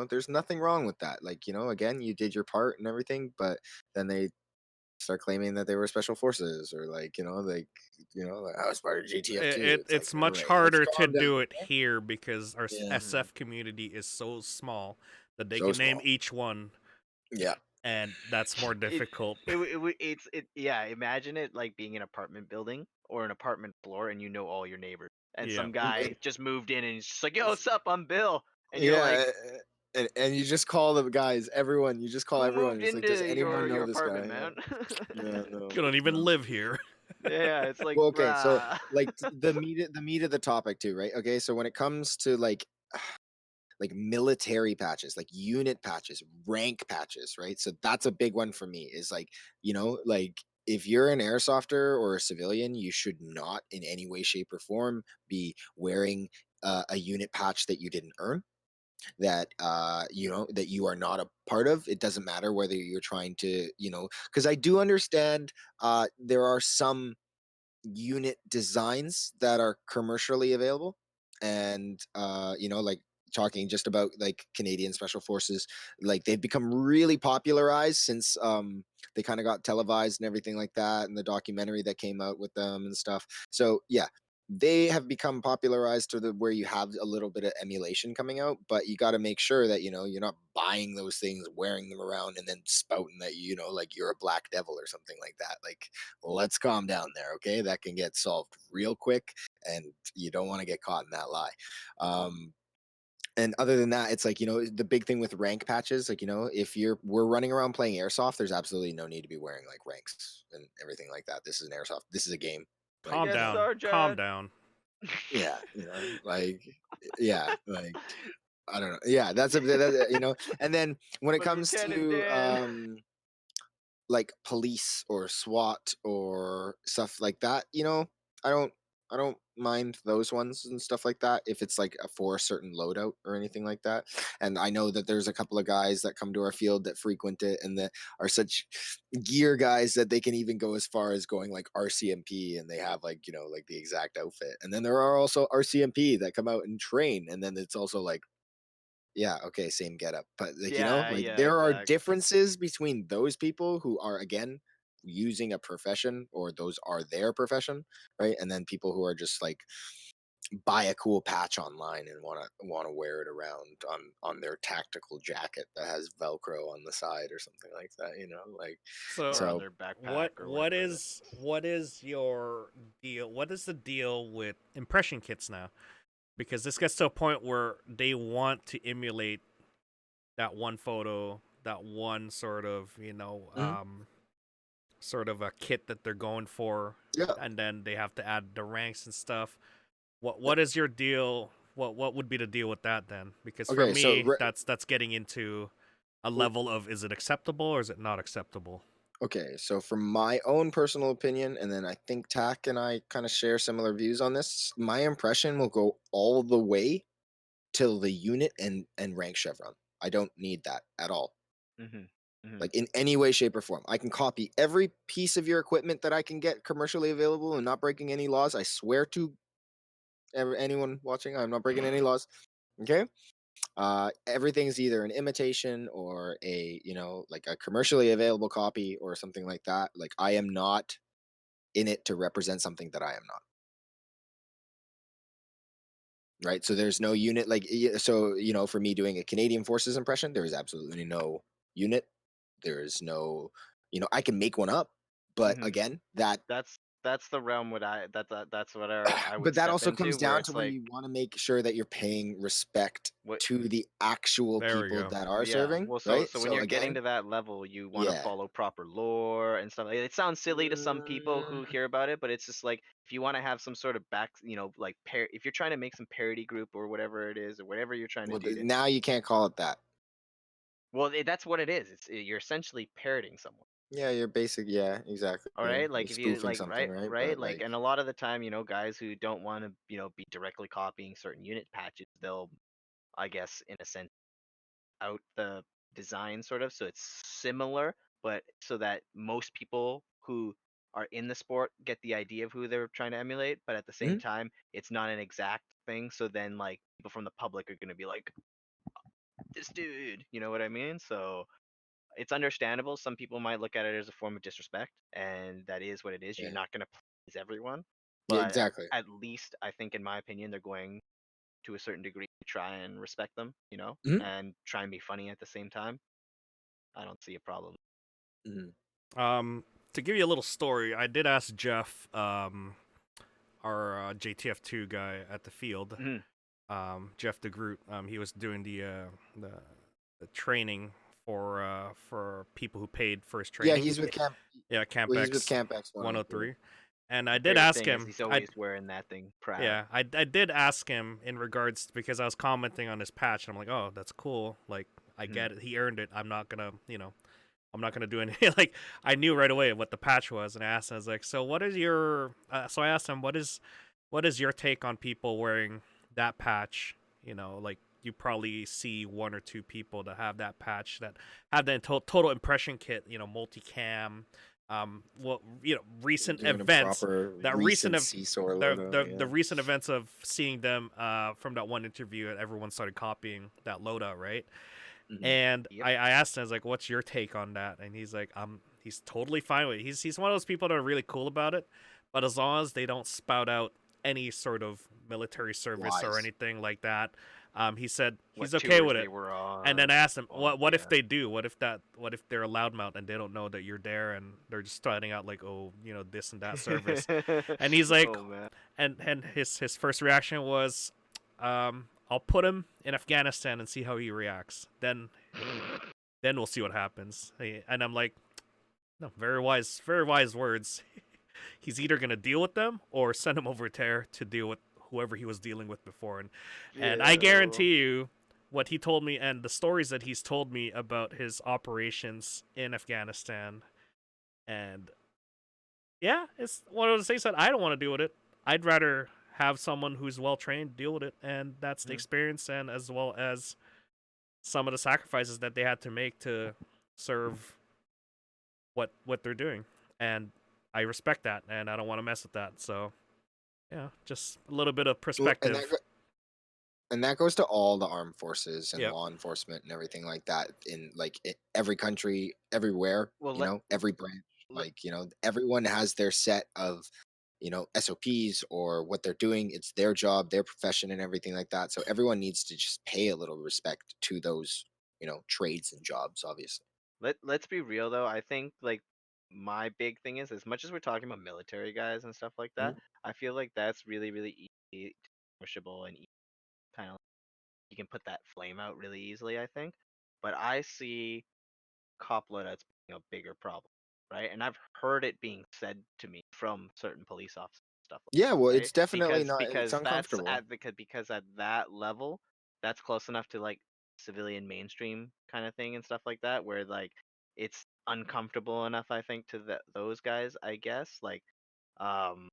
there's nothing wrong with that. Like, again, you did your part and everything, but then they start claiming that they were special forces, or like, like I was part of GTF2. It's like, it's all much right, let's harder to calm down. do it here because our Yeah, Mhm. SF community is so small that they so can name small. each one, Yeah, and that's more It, difficult. yeah. Imagine it like being an apartment building or an apartment floor, and you know all your neighbors, and Yeah. some guy just moved in, and he's just like, "Yo, what's up? I'm Bill," and you're yeah. like, And you just call the guys, everyone. You just call "Who everyone. moved It's like, does into anyone your know this apartment, guy? Yeah. man?" Yeah. No. You don't even No. live here. Yeah, it's like, Well, okay. So, bruh. like the meat of the topic too, right? Okay. So when it comes to like military patches, like unit patches, rank patches, right? So that's a big one for me. Is like like if you're an airsofter or a civilian, you should not in any way, shape, or form be wearing a unit patch that you didn't earn, that that you are not a part of. It doesn't matter whether you're trying to, because I do understand there are some unit designs that are commercially available, and like talking just about like Canadian Special Forces, like they've become really popularized since they kind of got televised and everything like that, and the documentary that came out with them and stuff. So yeah, they have become popularized to the where you have a little bit of emulation coming out, but you got to make sure that you're not buying those things, wearing them around, and then spouting that like you're a black devil or something like that. Like, let's calm down there, okay? That can get solved real quick, and you don't want to get caught in that lie. And other than that, it's like, the big thing with rank patches, like, if we're running around playing airsoft, there's absolutely no need to be wearing like ranks and everything like that. This is an airsoft. This is a game. Like, Calm Yes, down. Calm Sergeant. down. yeah, like, yeah, like, I don't know. Yeah, and then when it But comes Lieutenant to Dan. like police or SWAT or stuff like that, I don't mind those ones and stuff like that if it's like for a certain loadout or anything like that. And I know that there's a couple of guys that come to our field that frequent it and that are such gear guys that they can even go as far as going like RCMP, and they have like like the exact outfit. And then there are also RCMP that come out and train, and then it's also like yeah, okay, same getup, but like Yeah, like yeah, there are exactly. differences between those people who are again using a profession or those are their profession, right? And then people who are just like buy a cool patch online and want to wear it around on their tactical jacket that has Velcro on the side or something like that. Like So Or on so. their backpack what or what whatever it is. is your deal? What is the deal with impression kits now? Because this gets to a point where they want to emulate that one photo, that one sort of, Mhm. sort of a kit that they're going for, Yeah. and then they have to add the ranks and stuff. What is your deal? What would be the deal with that then? Because for Okay. So me, that's getting into a level of, is it acceptable or is it not acceptable? okay, so from my own personal opinion, and then I think Tack and I kind of share similar views on this. My impression will go all the way till the unit and rank chevron. I don't need that at all. Mhm. Mhm. Like in any way, shape, or form. I can copy every piece of your equipment that I can get commercially available and not breaking any laws. I swear to anyone watching, I'm not breaking any laws. Okay. Everything's either an imitation or a like a commercially available copy or something like that. Like I am not in it to represent something that I am not. Right. So there's no unit like so for me doing a Canadian Forces impression, there is absolutely no unit. There is no I can make one up, but Mhm. again, that That's the realm what that's what I would but that step also into, comes where down to it's where like you want to make sure that you're paying respect what. to the actual There we people go. that are Yeah, serving, well, so right? so when So you're getting again, to that level, you want to yeah. follow proper lore and stuff. It sounds silly to some people who hear about it, but it's just like if you want to have some sort of like if you're trying to make some parody group or whatever it is, or whatever you're trying to Well, do to, now you can't call it that. well, that's what it is. You're essentially parodying someone. Yeah, you're basic. Yeah, exactly. All You're right, like if you spoofing like, something, right? right, But like, like, and a lot of the time, guys who don't want to, be directly copying certain unit patches, they'll, I guess, in a sense, out the design sort of, so it's similar, but so that most people who are in the sport get the idea of who they're trying to emulate, but at the same mhm, time it's not an exact thing, so then like people from the public are going to be like, this dude, you know what I mean? So it's understandable. Some people might look at it as a form of disrespect, and that is what it is. You're yeah, not going to please everyone, yeah, but exactly. at least I think, in my opinion, they're going to a certain degree to try and respect them, Mhm, and try and be funny at the same time. I don't see a problem. mhm. To give you a little story, I did ask Jeff, our JTF2 guy at the field, Mhm. Jeff DeGroot. He was doing the the training for people who paid for his Yeah, training. he's with Camp. Yeah, Camp Well, he's with X Camp X 103. 103. And I My did favorite ask thing is him. he's always wearing that thing proud. I did ask him in regards because I was commenting on his patch and I'm like, oh, that's cool. Like I Mhm. get it. He earned it. I'm not gonna, I'm not gonna do anything. Like I knew right away what the patch was, and I asked him, I was like, so what is your? So I asked him, what is your take on people wearing that patch? Like you probably see one or two people that have that patch that have the total impression kit. Multicam. What recent Doing a events proper that recent recent of Seesaw the, logo. the Yeah. recent events of seeing them from that one interview, and everyone started copying that loadout, right? Mhm. And Yep. I asked him, I was like, "What's your take on that?" And he's like, he's totally fine with it. He's one of those people that are really cool about it, but as long as they don't spout out any sort of military service or Lies. anything like that, he said What he's okay tours with they it. were And then on. I asked him, Oh what if yeah. they do? What if they're a loudmouth and they don't know that you're there and they're just starting out like, oh, this and that service? And he's like, Oh man. and his first reaction was, I'll put him in Afghanistan and see how he reacts. Then we'll see what happens. And I'm like, no, very wise words. He's either gonna deal with them or send him over there to deal with whoever he was dealing with before. And I Yeah. guarantee you, what he told me and the stories that he's told me about his operations in Afghanistan, and yeah, it's one of those things that I don't want to deal with it. I'd rather have someone who's well trained deal with it, and that's the Mhm. experience, and as well as some of the sacrifices that they had to make to serve what they're doing, and I respect that, and I don't want to mess with that. So yeah, just a little bit of Well, and that perspective. And that goes to all the armed forces and Yep. law enforcement and everything like that in like every country, everywhere, Well, every branch. let Like, everyone has their set of, SOPs or what they're doing. It's their job, their profession, and everything like that. So everyone needs to just pay a little respect to those, trades and jobs, obviously. let's be real though. I think like my big thing is, as much as we're talking about military guys and stuff like that, Mhm. I feel like that's really really easy, distinguishable, and kind of you can put that flame out really easily. I think, but I see cop loadouts being a bigger problem, right? And I've heard it being said to me from certain police officers and stuff like Yeah, well, that, right? it's definitely Because not, it's because that's uncomfortable. at because at that level, that's close enough to like civilian mainstream kind of thing and stuff like that, where like it's uncomfortable enough, I think, to those guys, I guess. Like, um,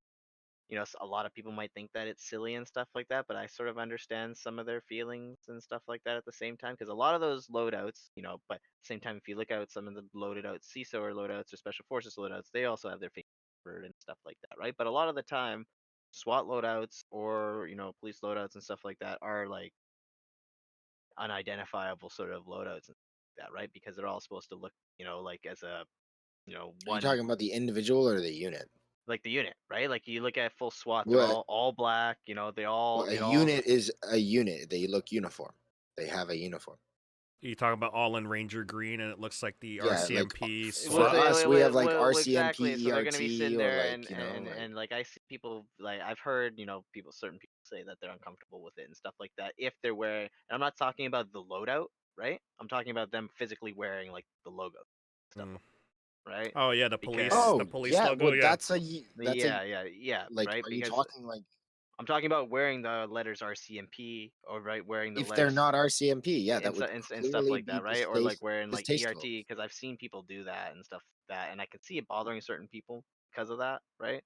a lot of people might think that it's silly and stuff like that, but I sort of understand some of their feelings and stuff like that at the same time, because a lot of those loadouts, but at the same time, if you look at some of the loaded out CISO or loadouts or special forces loadouts, they also have their favorite and stuff like that, right? But a lot of the time, SWAT loadouts or police loadouts and stuff like that are like unidentifiable sort of loadouts and that, right? Because they're all supposed to look, like as a Are you one, talking about the individual or the unit? like the unit, right? Like you look at full SWAT, they're What? all black. They all Well, a it all unit is a unit. They look uniform. They have a uniform. You talking about all in Ranger green, and it looks like the Yeah, like RCMP Well, for SWAT. us, we have like well, exactly. RCMP, So they're gonna be ERT, sitting or there, like and like I see people, like I've heard certain people say that they're uncomfortable with it and stuff like that if they're wearing. And I'm not talking about the loadout, right? I'm talking about them physically wearing like the logo stuff, Mm. right? Oh yeah, Because Oh the police yeah, logo. well Yeah. yeah, like, right. are you Because talking like I'm talking about wearing the letters RCMP, or right, wearing the if they're letters not RCMP? Yeah, that and, would and stuff clearly like be that, right? Or like wearing like distasteful. ERT, because I've seen people do that and stuff like that, and I can see it bothering certain people because of that, right?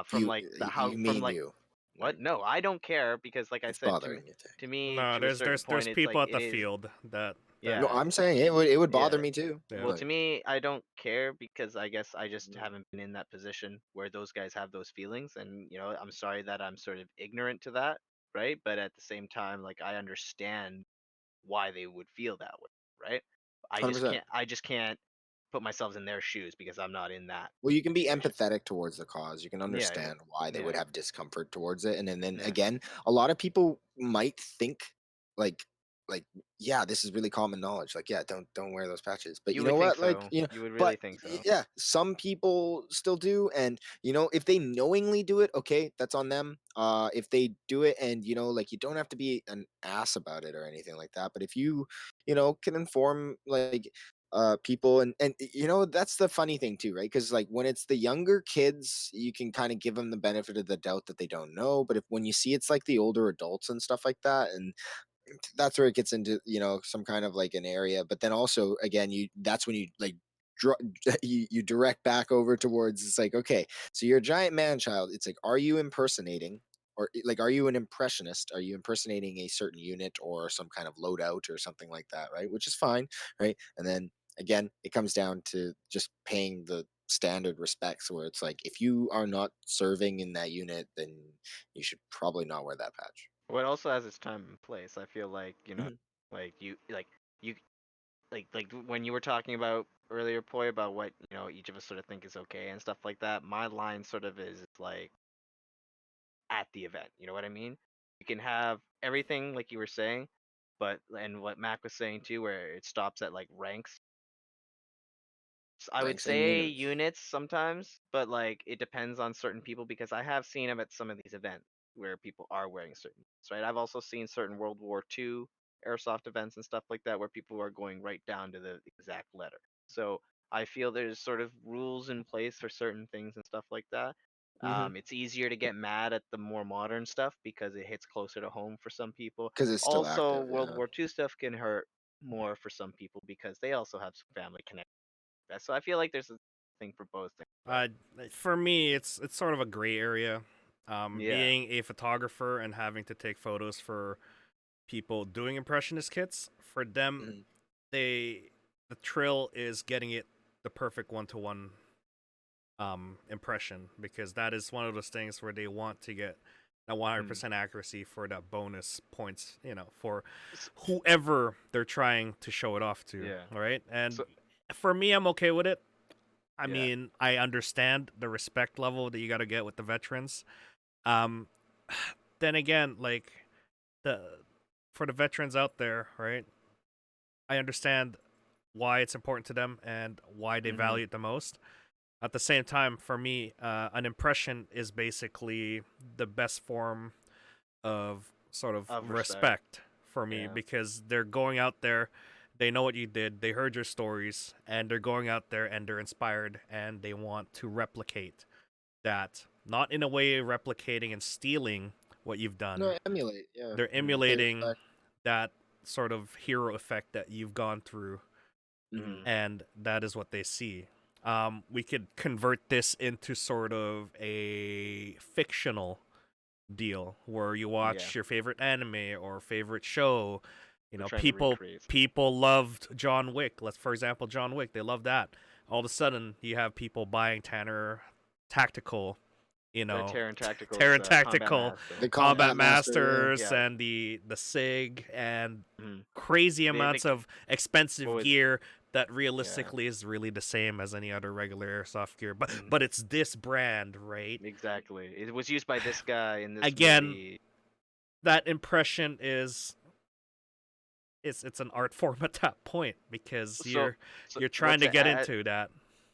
From You like the how you from mean like you? what? No, I don't care, because like I It's said, bothering you, Tech. to me, No, to a certain there's point, it's like people at it the is. field that No, Yeah, I'm saying it would bother yeah. me too. yeah. Well, But to me, I don't care, because I guess I just haven't been in that position where those guys have those feelings, and I'm sorry that I'm sort of ignorant to that, right? But at the same time, like I understand why they would feel that way, right? I just 100%. can't I just can't put myself in their shoes because I'm not in that Well, you can be situation. empathetic towards the cause. You can Yeah, yeah, understand why they would yeah, have discomfort towards it. And then yeah. again, a lot of people might think like like yeah, this is really common knowledge. Like, yeah, don't wear those patches. But You you know would think what? Like, so. You would really but think so. yeah, some people still do. And if they knowingly do it, okay, that's on them. If they do it and like you don't have to be an ass about it or anything like that. But if you, can inform like people and that's the funny thing too, right? Because like when it's the younger kids you can kind of give them the benefit of the doubt that they don't know, but if when you see it's like the older adults and stuff like that, and that's where it gets into some kind of like an area. But then also again, that's when you like you direct back over towards, it's like, okay, so you're a giant man child, it's like, are you impersonating, or like, are you an impressionist, are you impersonating a certain unit or some kind of loadout or something like that, right? Which is fine, right? And then again, it comes down to just paying the standard respects, where it's like, if you are not serving in that unit, then you should probably not wear that patch. What also has its time and place. I feel like, Mhm. like you when you were talking about earlier, Poi, about what, each of us sort of think is okay and stuff like that, my line sort of is like at the event. You know what I mean? You can have everything like you were saying, but and what Mac was saying too, where it stops at like ranks. I would Ranks and say units. units sometimes, but like it depends on certain people, because I have seen them at some of these events where people are wearing certain units, right? I've also seen certain World War II airsoft events and stuff like that where people are going right down to the exact letter. So I feel there's sort of rules in place for certain things and stuff like that. Hmm. It's easier to get mad at the more modern stuff because it hits closer to home for some people. Because it's still Also, active, World yeah. War II stuff can hurt more for some people because they also have some family connections. So I feel like there's a thing for both things, but Uh, for me, it's sort of a gray area. yeah. Being a photographer and having to take photos for people doing impressionist kits, for them, Mhm. the thrill is getting it the perfect one-to-one impression, because that is one of those things where they want to get a Mm. 100% accuracy for that bonus points, for S- whoever they're trying to show it off to, Yeah. right? And So for me, I'm okay with it. I yeah. mean, I understand the respect level that you got to get with the veterans. Um, then again, like the for the veterans out there, right? I understand why it's important to them and why they Hmm. value it the most. At the same time, for me, an impression is basically the best form of sort of Of respect. respect for me Yeah. because they're going out there, they know what you did, they heard your stories, and they're going out there and they're inspired and they want to replicate that. Not in a way replicating and stealing what you've done. No, emulate. Yeah, They're Mm. pay emulating respect. that sort of hero effect that you've gone through, Mm. and that is what they see. We could convert this into sort of a fictional deal where you Yeah. watch your favorite anime or favorite show. They're trying to People recreate. people loved John Wick. Let's for example John Wick. They love that. All of a sudden, you have people buying Tanner Tactical, Terran Tactical's Terran Combat Tactical, The Master. Combat combat master. Masters, Yeah. and the Sig, and Mm. crazy They amounts of expensive well, gear that yeah. realistically is really the same as any other regular airsoft gear. But Mm. but it's this brand, right? Exactly. It was used by this guy in this Again, movie. that impression is it's an art form at that point because So, you're well, trying to get into that.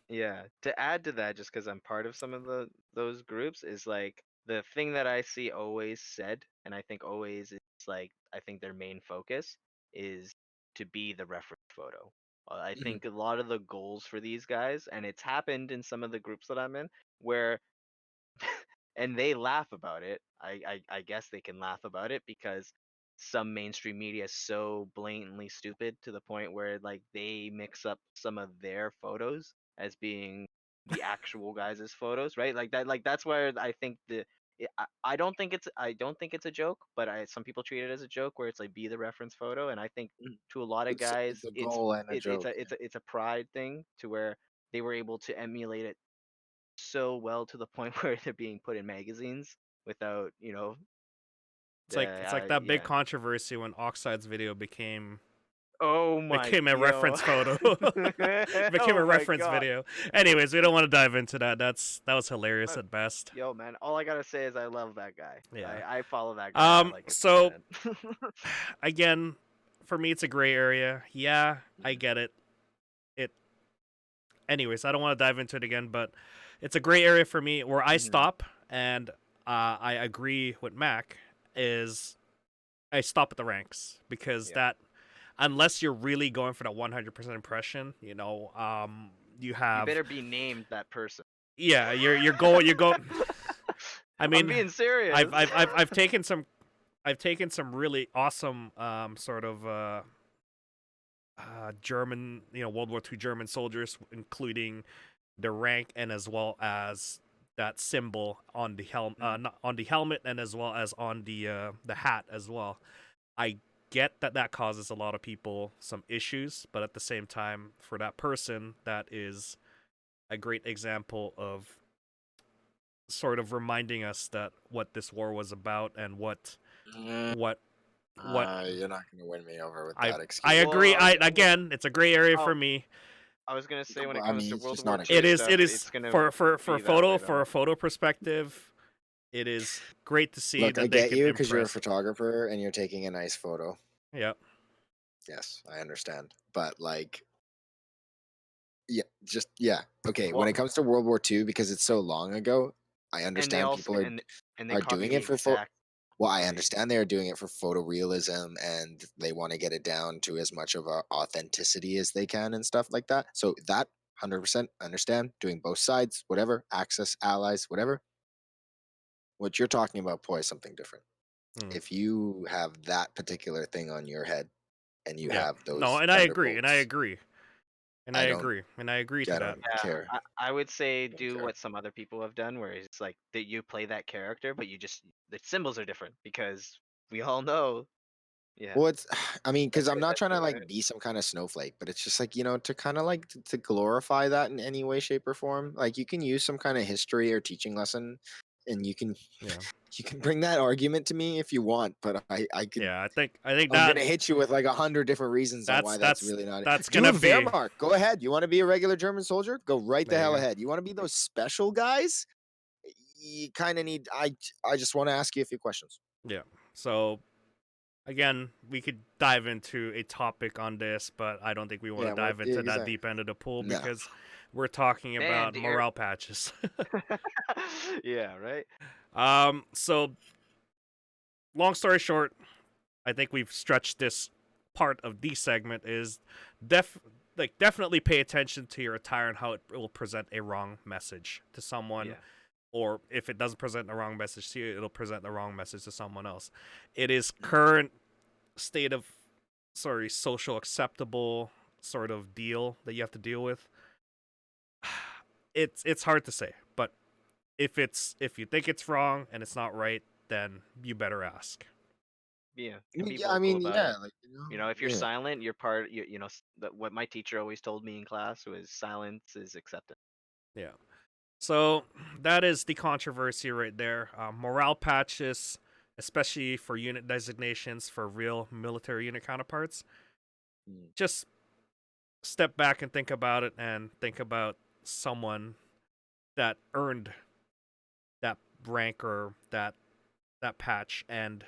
yeah, to add to that, just because I'm part of some of those groups, is like the thing that I see always said, and I think always is like I think their main focus is to be the reference photo. I Mhm. think a lot of the goals for these guys, and it's happened in some of the groups that I'm in, where and they laugh about it. I guess they can laugh about it because some mainstream media is so blatantly stupid to the point where like they mix up some of their photos as being the actual guys' photos, right? Like that, like that's where I think I don't think it's a joke, but some people treat it as a joke where it's like be the reference photo, and I think Mhm. to a lot of It's guys a goal and a joke. it's a pride thing to where they were able to emulate it so well to the point where they're being put in magazines without, It's like the it's like that big yeah. controversy when Oxide's video became Oh my became a yo. reference photo. Became a Oh my reference god. video. Anyways, we don't want to dive into that. That was hilarious Uh, at best. Yo man, all I gotta say is I love that guy. Yeah. I follow that guy out like it's So nothing. again, for me it's a gray area. Yeah, I Mhm. get it. It anyways, I don't want to dive into it again, but it's a gray area for me where I Mhm. stop, and I agree with Mac is I stop at the ranks because Yeah. that unless you're really going for that 100% impression, you You have better be named that person. yeah, you're going. I I'm mean, being serious. I've taken some really awesome sort of German, World War II German soldiers, including the rank and as well as that symbol on the Mhm. not on the helmet and as well as on the hat as well. I get that that causes a lot of people some issues, but at the same time, for that person, that is a great example of sort of reminding us that what this war was about and Mm, what what you're not going to win me over with I that I excuse. Well, agree. I again, it's a gray area oh, for me. I was gonna say when it I comes mean, to it's World just War not a II excuse. It stuff, is it's gonna for be that way for though. a photo perspective. It is great to see Look, I that they get can you because you're a impress. photographer and you're taking a nice photo. Yeah, Yes, I understand. But like, yeah. Okay, when Well, it comes to World War II, because it's so long ago, I and they understand also people and they are copy doing the it for exact well, I right. understand they are doing it for photorealism and they want to get it down to as much of a authenticity as they can and stuff like that. So that 100% understand doing both sides, whatever, access, allies, whatever. What you're talking about, Poi, is something different. mm. If you have that particular thing on your head and you Yeah. have No, those and I agree, and I thunderbolts, agree, and I I don't, agree, and I agree to I that. don't Yeah, care. I would say I don't do care. what some other people have done, where it's like that you play that character, but you just the symbols are different because we all know. Yeah, Well, it's, I mean, because I'm not that's trying to about like it. be some kind of snowflake, but it's just like, to kind of like to glorify that in any way, shape, or form. Like you can use some kind of history or teaching lesson and you can Yeah. bring that argument to me if you want, but I could. Yeah, I think I'm that gonna hit you with like 100 different reasons on why that's really not it. that's Do gonna a be Wehrmacht. Go ahead. You want to be a regular German soldier? Go right the There you hell go. ahead. You want to be those special guys? You kind of need. I just want to ask you a few questions. Yeah. So again, we could dive into a topic on this, but I don't think we want Yeah, to dive into that exactly. deep end of the pool No. because we're talking about dear. morale patches. Yeah, right. So long story short, I think we've stretched this part of the segment is definitely pay attention to your attire and how it will present a wrong message to someone. Yeah. Or if it doesn't present the wrong message to you, it'll present the wrong message to someone else. It is current state of social acceptable sort of deal that you have to deal with. It's hard to say, but if you think it's wrong and it's not right, then you better ask. Yeah. And be Yeah, I vocal mean, about yeah, it. like If you're yeah. silent, you're part. What my teacher always told me in class was silence is acceptance. Yeah. So that is the controversy right there. Morale patches, especially for unit designations for real military unit counterparts. Just step back and think about it, and think about someone that earned that rank or that patch, and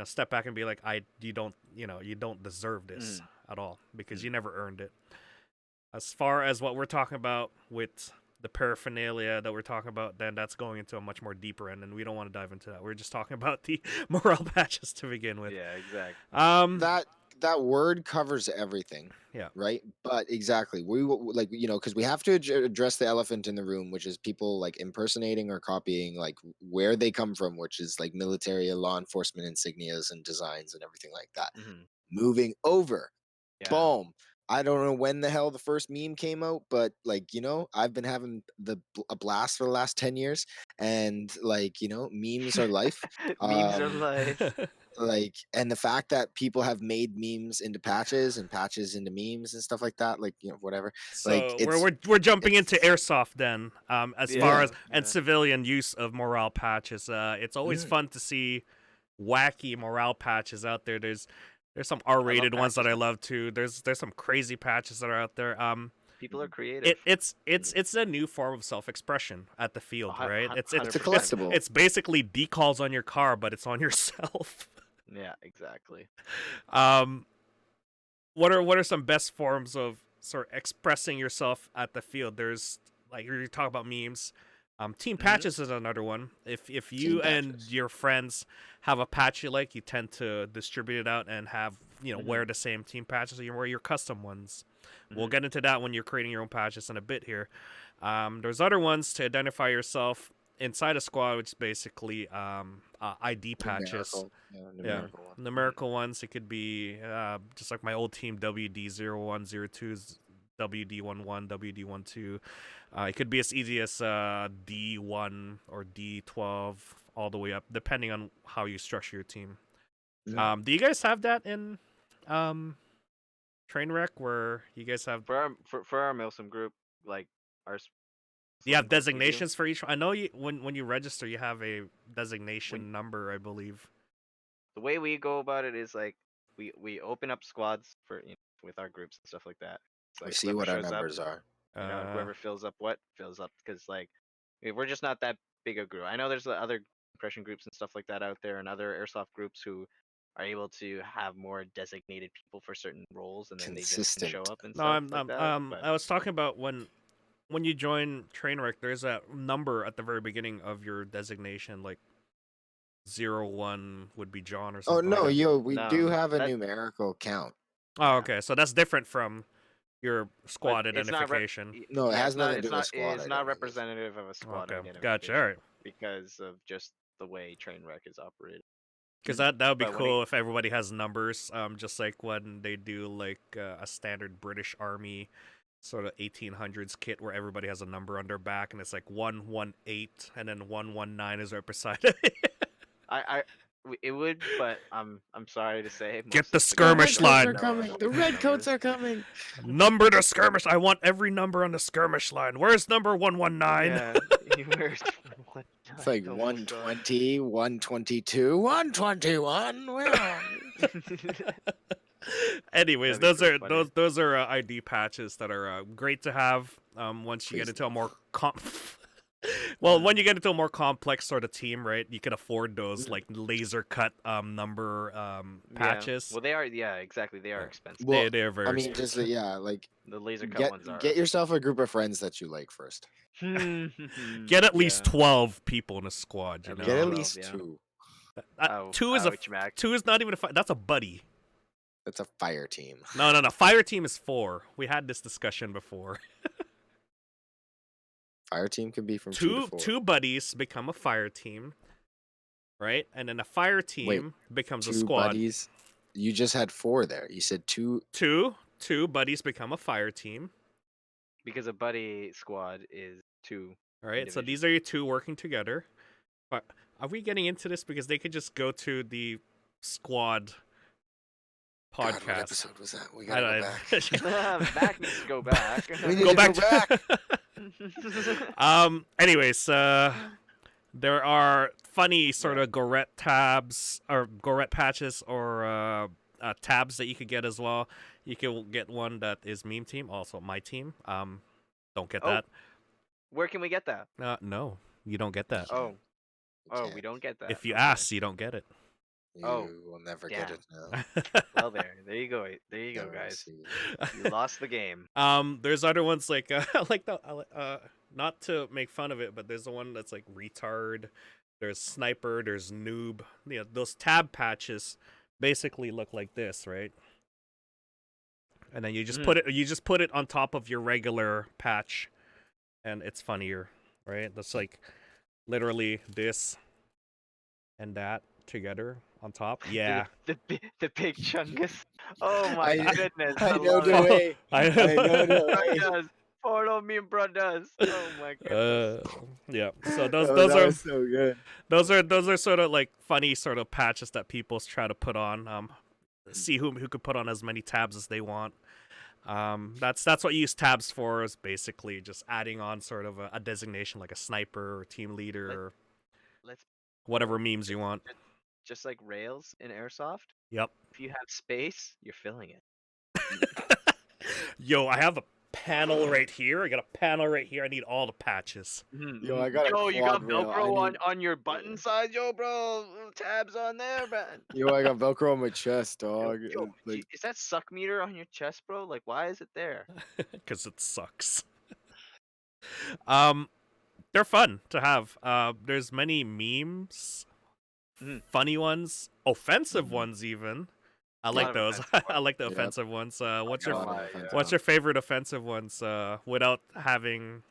step back and be like, you don't deserve this at all because you never earned it. As far as what we're talking about with the paraphernalia that we're talking about, then that's going into a much more deeper end, and we don't want to dive into that. We're just talking about the morale patches to begin with. Yeah, exactly. That word covers everything. Yeah. Right. But exactly, we like because we have to address the elephant in the room, which is people like impersonating or copying like where they come from, which is like military and law enforcement insignias and designs and everything like that. Moving over. Yeah. Boom. I don't know when the hell the first meme came out, but like, I've been having a blast for the last 10 years, and like, memes are life. Memes are life. Like, and the fact that people have made memes into patches and patches into memes and stuff like that, like, whatever. So Like, we're jumping into airsoft then, as far as and Yeah. civilian use of morale patches. It's always fun to see wacky morale patches out there. There's some R-rated ones that I love too. There's some crazy patches that are out there. People are creative. It's a new form of self-expression at the field, right? It's a collectible. It's basically decals on your car, but it's on yourself. Yeah, exactly. What are some best forms of sort of expressing yourself at the field? There's like you talk about memes. Team patches is another one. If you and your friends have a patch you like, you tend to distribute it out and have wear the same team patches, or you wear your custom ones. We'll get into that when you're creating your own patches in a bit here. There's other ones to identify yourself inside a squad, which is basically ID patches. Numerical ones. It could be just like my old team WD0102, WD11, WD12. It could be as easy as D1 or D12 all the way up, depending on how you structure your team. Do you guys have that in Trainwreck, where you guys have for our Milsim group, like our you have designations for each one? I know you when you register, you have a designation number, I believe. The way we go about it is like we open up squads for with our groups and stuff like that. It's like we see what our numbers are. Whoever fills up because like we're just not that big a group. I know there's other impression groups and stuff like that out there, and other airsoft groups who are able to have more designated people for certain roles, and then they just can show up and stuff like that. I was talking about when you join Trainwreck, there's that number at the very beginning of your designation, like 01 would be John or something. Oh no, we do have a numerical count. Oh, okay, so that's different from your squad identification. No, it has nothing to do with squad. It's not representative of a squad identification. Gotcha. All right. Because of just the way Trainwreck is operated. Because that would be cool if everybody has numbers, just like when they do like a standard British Army sort of 1800s kit where everybody has a number on their back and it's like 118 and then 119 is right beside it. It would, but I'm sorry to say. Get the skirmish line. The redcoats are coming. Number the skirmish. I want every number on the skirmish line. Where's number 119? Yeah, where's It's like Almost done. 120, 122, 121. Where are you? Anyways, That'd be those pretty are funny. those are ID patches that are great to have. Once you get Please into a don't. more well, when you get into a more complex sort of team, right? You can afford those like laser cut number Yeah. patches. Well, they are. Yeah, exactly. They are Yeah. expensive. Well, They are very I mean, expensive. just yeah, like The laser cut get ones are. get yourself a group of friends that you like first. Get at least 12 people in a squad. You At know, least Get at 12, least yeah. two. two is a Ouch, Mac. two is not even that's a buddy. That's a fire team. No, fire team is 4. We had this discussion before. Fire team could be from 2 to 4. Two buddies become a fire team, right? And then a fire team Wait, becomes a 2 squad. buddies. You just had 4 there. You said 2. Two buddies become a fire team. Because a buddy squad is 2. All right, so individuals. these are your 2 working together. But are we getting into this because they could just go to the squad God, what podcast? episode was that? We gotta go back. Mac needs to go back. We need Go to back. go back. Anyways, there are funny sort of Gorette tabs or Gorette patches or tabs that you could get as well. You can get one that is meme team, also my team. Don't get that. Where can we get that? No, you don't get that. Oh, can't. we don't get that. If you Okay. ask, you don't get it. You Oh, will never damn. get it now. Well, there you go. There you go, Never guys. see. You lost the game. There's other ones like like the not to make fun of it, but there's the one that's like retard. There's sniper. There's noob. Yeah, those tab patches basically look like this, right? And then you just put it on top of your regular patch, and it's funnier, right? That's like literally this and that together on top. Yeah. The big chungus. Oh my I- goodness. I know love the it. way. I know the way. Brothers. Porno me brothers. Oh my goodness. Yeah. So those Oh, those that are was so good. those are sort of like funny sort of patches that people try to put on. See who could put on as many tabs as they want. That's what you use tabs for, is basically just adding on sort of a designation like a sniper or team leader or Let's whatever memes you want. just like rails in Airsoft. Yep. If you have space, you're filling it. Yo, I have a panel right here. I got a panel right here. I need all the patches. Yo, I got a Yo, you got quad rail. Velcro I need- on your button side, yo, bro. Tabs on there, man. Yo, I got Velcro on my chest, dog. Yo, Like, is that suck meter on your chest, bro? Like, why is it there? Because it sucks. They're fun to have. There's many memes, funny ones, offensive ones even. I like of those. offensive I like the Yep. offensive ones. What's a your lot of yeah. offensive what's your favorite offensive ones? Without having.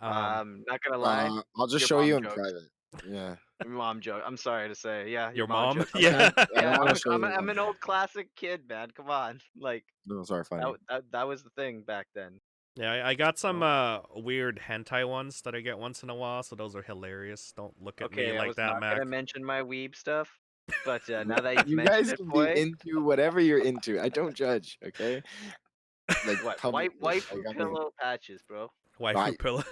Not gonna lie, I'll just your show you mom in jokes. private. Yeah. your mom joke. I'm sorry to say, yeah, your mom? jokes. Yeah. Yeah, wanna show you I'm one. an old classic kid, man. Come on, like Those are funny. that was the thing back then. Yeah, I got some weird hentai ones that I get once in a while, so those are hilarious. Don't look at Okay, me I like was that, not Mac. gonna mention my weeb stuff, but now that you've You mentioned guys it, can boy, be into whatever you're into. I don't judge, okay? Like what publicly, waifu like, I mean, pillow patches, bro. Waifu Right. pillow.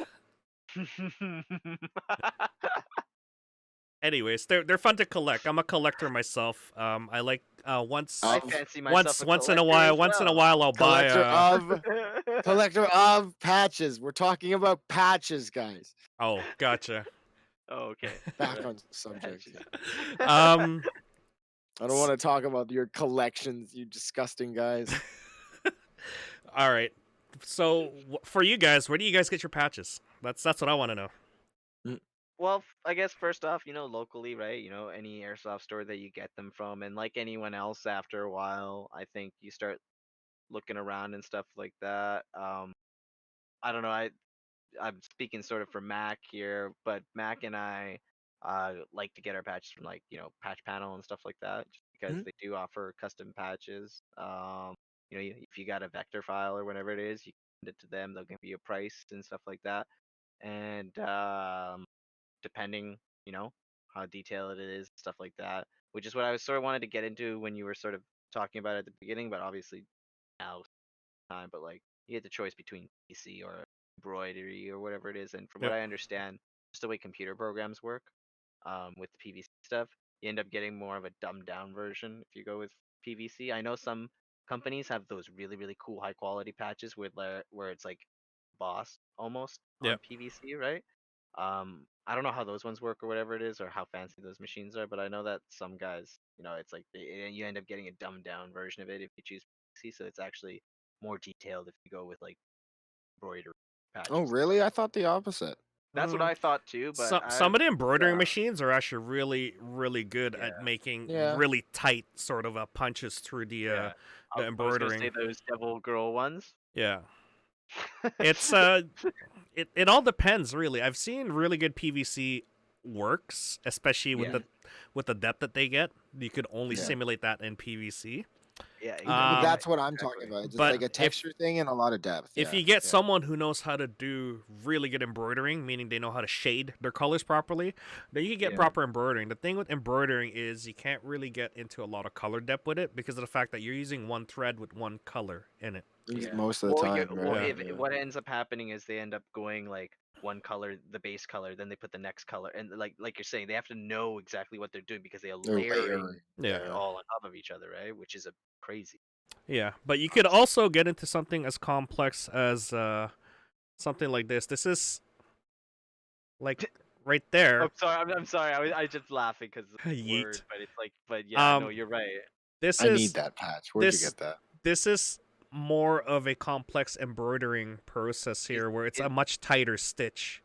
Anyways, they're fun to collect. I'm a collector myself. I like once I Of- fancy myself once a in a collector while. as Once in a well. while, I'll buy. collector of patches. We're talking about patches, guys. Oh, gotcha. Oh, okay. Back on subject. Patches. Um, I don't want to talk about your collections, you disgusting guys. all right. So for you guys, where do you guys get your patches? That's what I want to know. Well, I guess first off, locally, right? Any airsoft store that you get them from, and like anyone else, after a while, I think you start looking around and stuff like that. I don't know. I'm speaking sort of for Mac here, but Mac and I like to get our patches from like Patch Panel and stuff like that, just because they do offer custom patches. If you got a vector file or whatever it is, you can send it to them. They'll give you a price and stuff like that. And depending, how detailed it is, stuff like that, which is what I was sort of wanted to get into when you were sort of talking about it at the beginning, but obviously now time. But like you get the choice between PC or embroidery or whatever it is, and from what Yep. I understand, just the way computer programs work, with the PVC stuff, you end up getting more of a dumbed down version if you go with PVC. I know some companies have those really really cool high quality patches where it's like Boss almost Yeah. on PVC, right? I don't know how those ones work or whatever it is, or how fancy those machines are, but I know that some guys, it's like you end up getting a dumbed down version of it if you choose PVC, so it's actually more detailed if you go with like embroidery Oh, patches and stuff. really? I thought the opposite. That's what I thought too, but Some of the embroidering yeah, machines are actually really, really good yeah, at making Yeah. really tight sort of punches through the yeah. I was gonna say embroidering. those devil girl ones. Yeah, it's it all depends really. I've seen really good PVC works, especially with Yeah, the depth that they get. You could only Yeah. simulate that in PVC. yeah, But Um, that's what I'm exactly. talking about. It's just but like a texture thing and a lot of depth. if Yeah. you get Yeah. someone who knows how to do really good embroidering, meaning they know how to shade their colors properly, then you can get Yeah. proper embroidering. The thing with embroidering is you can't really get into a lot of color depth with it because of the fact that you're using one thread with one color in it. Yeah. Most of the Well, time, well, right? Yeah. if what ends up happening is they end up going like one color, the base color, then they put the next color, and like you're saying, they have to know exactly what they're doing because they are They're layering layering. Yeah. it all on top of each other, right? Which is a crazy. Yeah. But you could also get into something as complex as something like this. This is like right there. I'm sorry. I'm sorry. I just laughing because of the Yeet. word, but it's like, but yeah, no, Um, you're right. this I need is that patch. Where'd you this get that? this is more of a complex embroidering process here, where it's Is a much tighter stitch.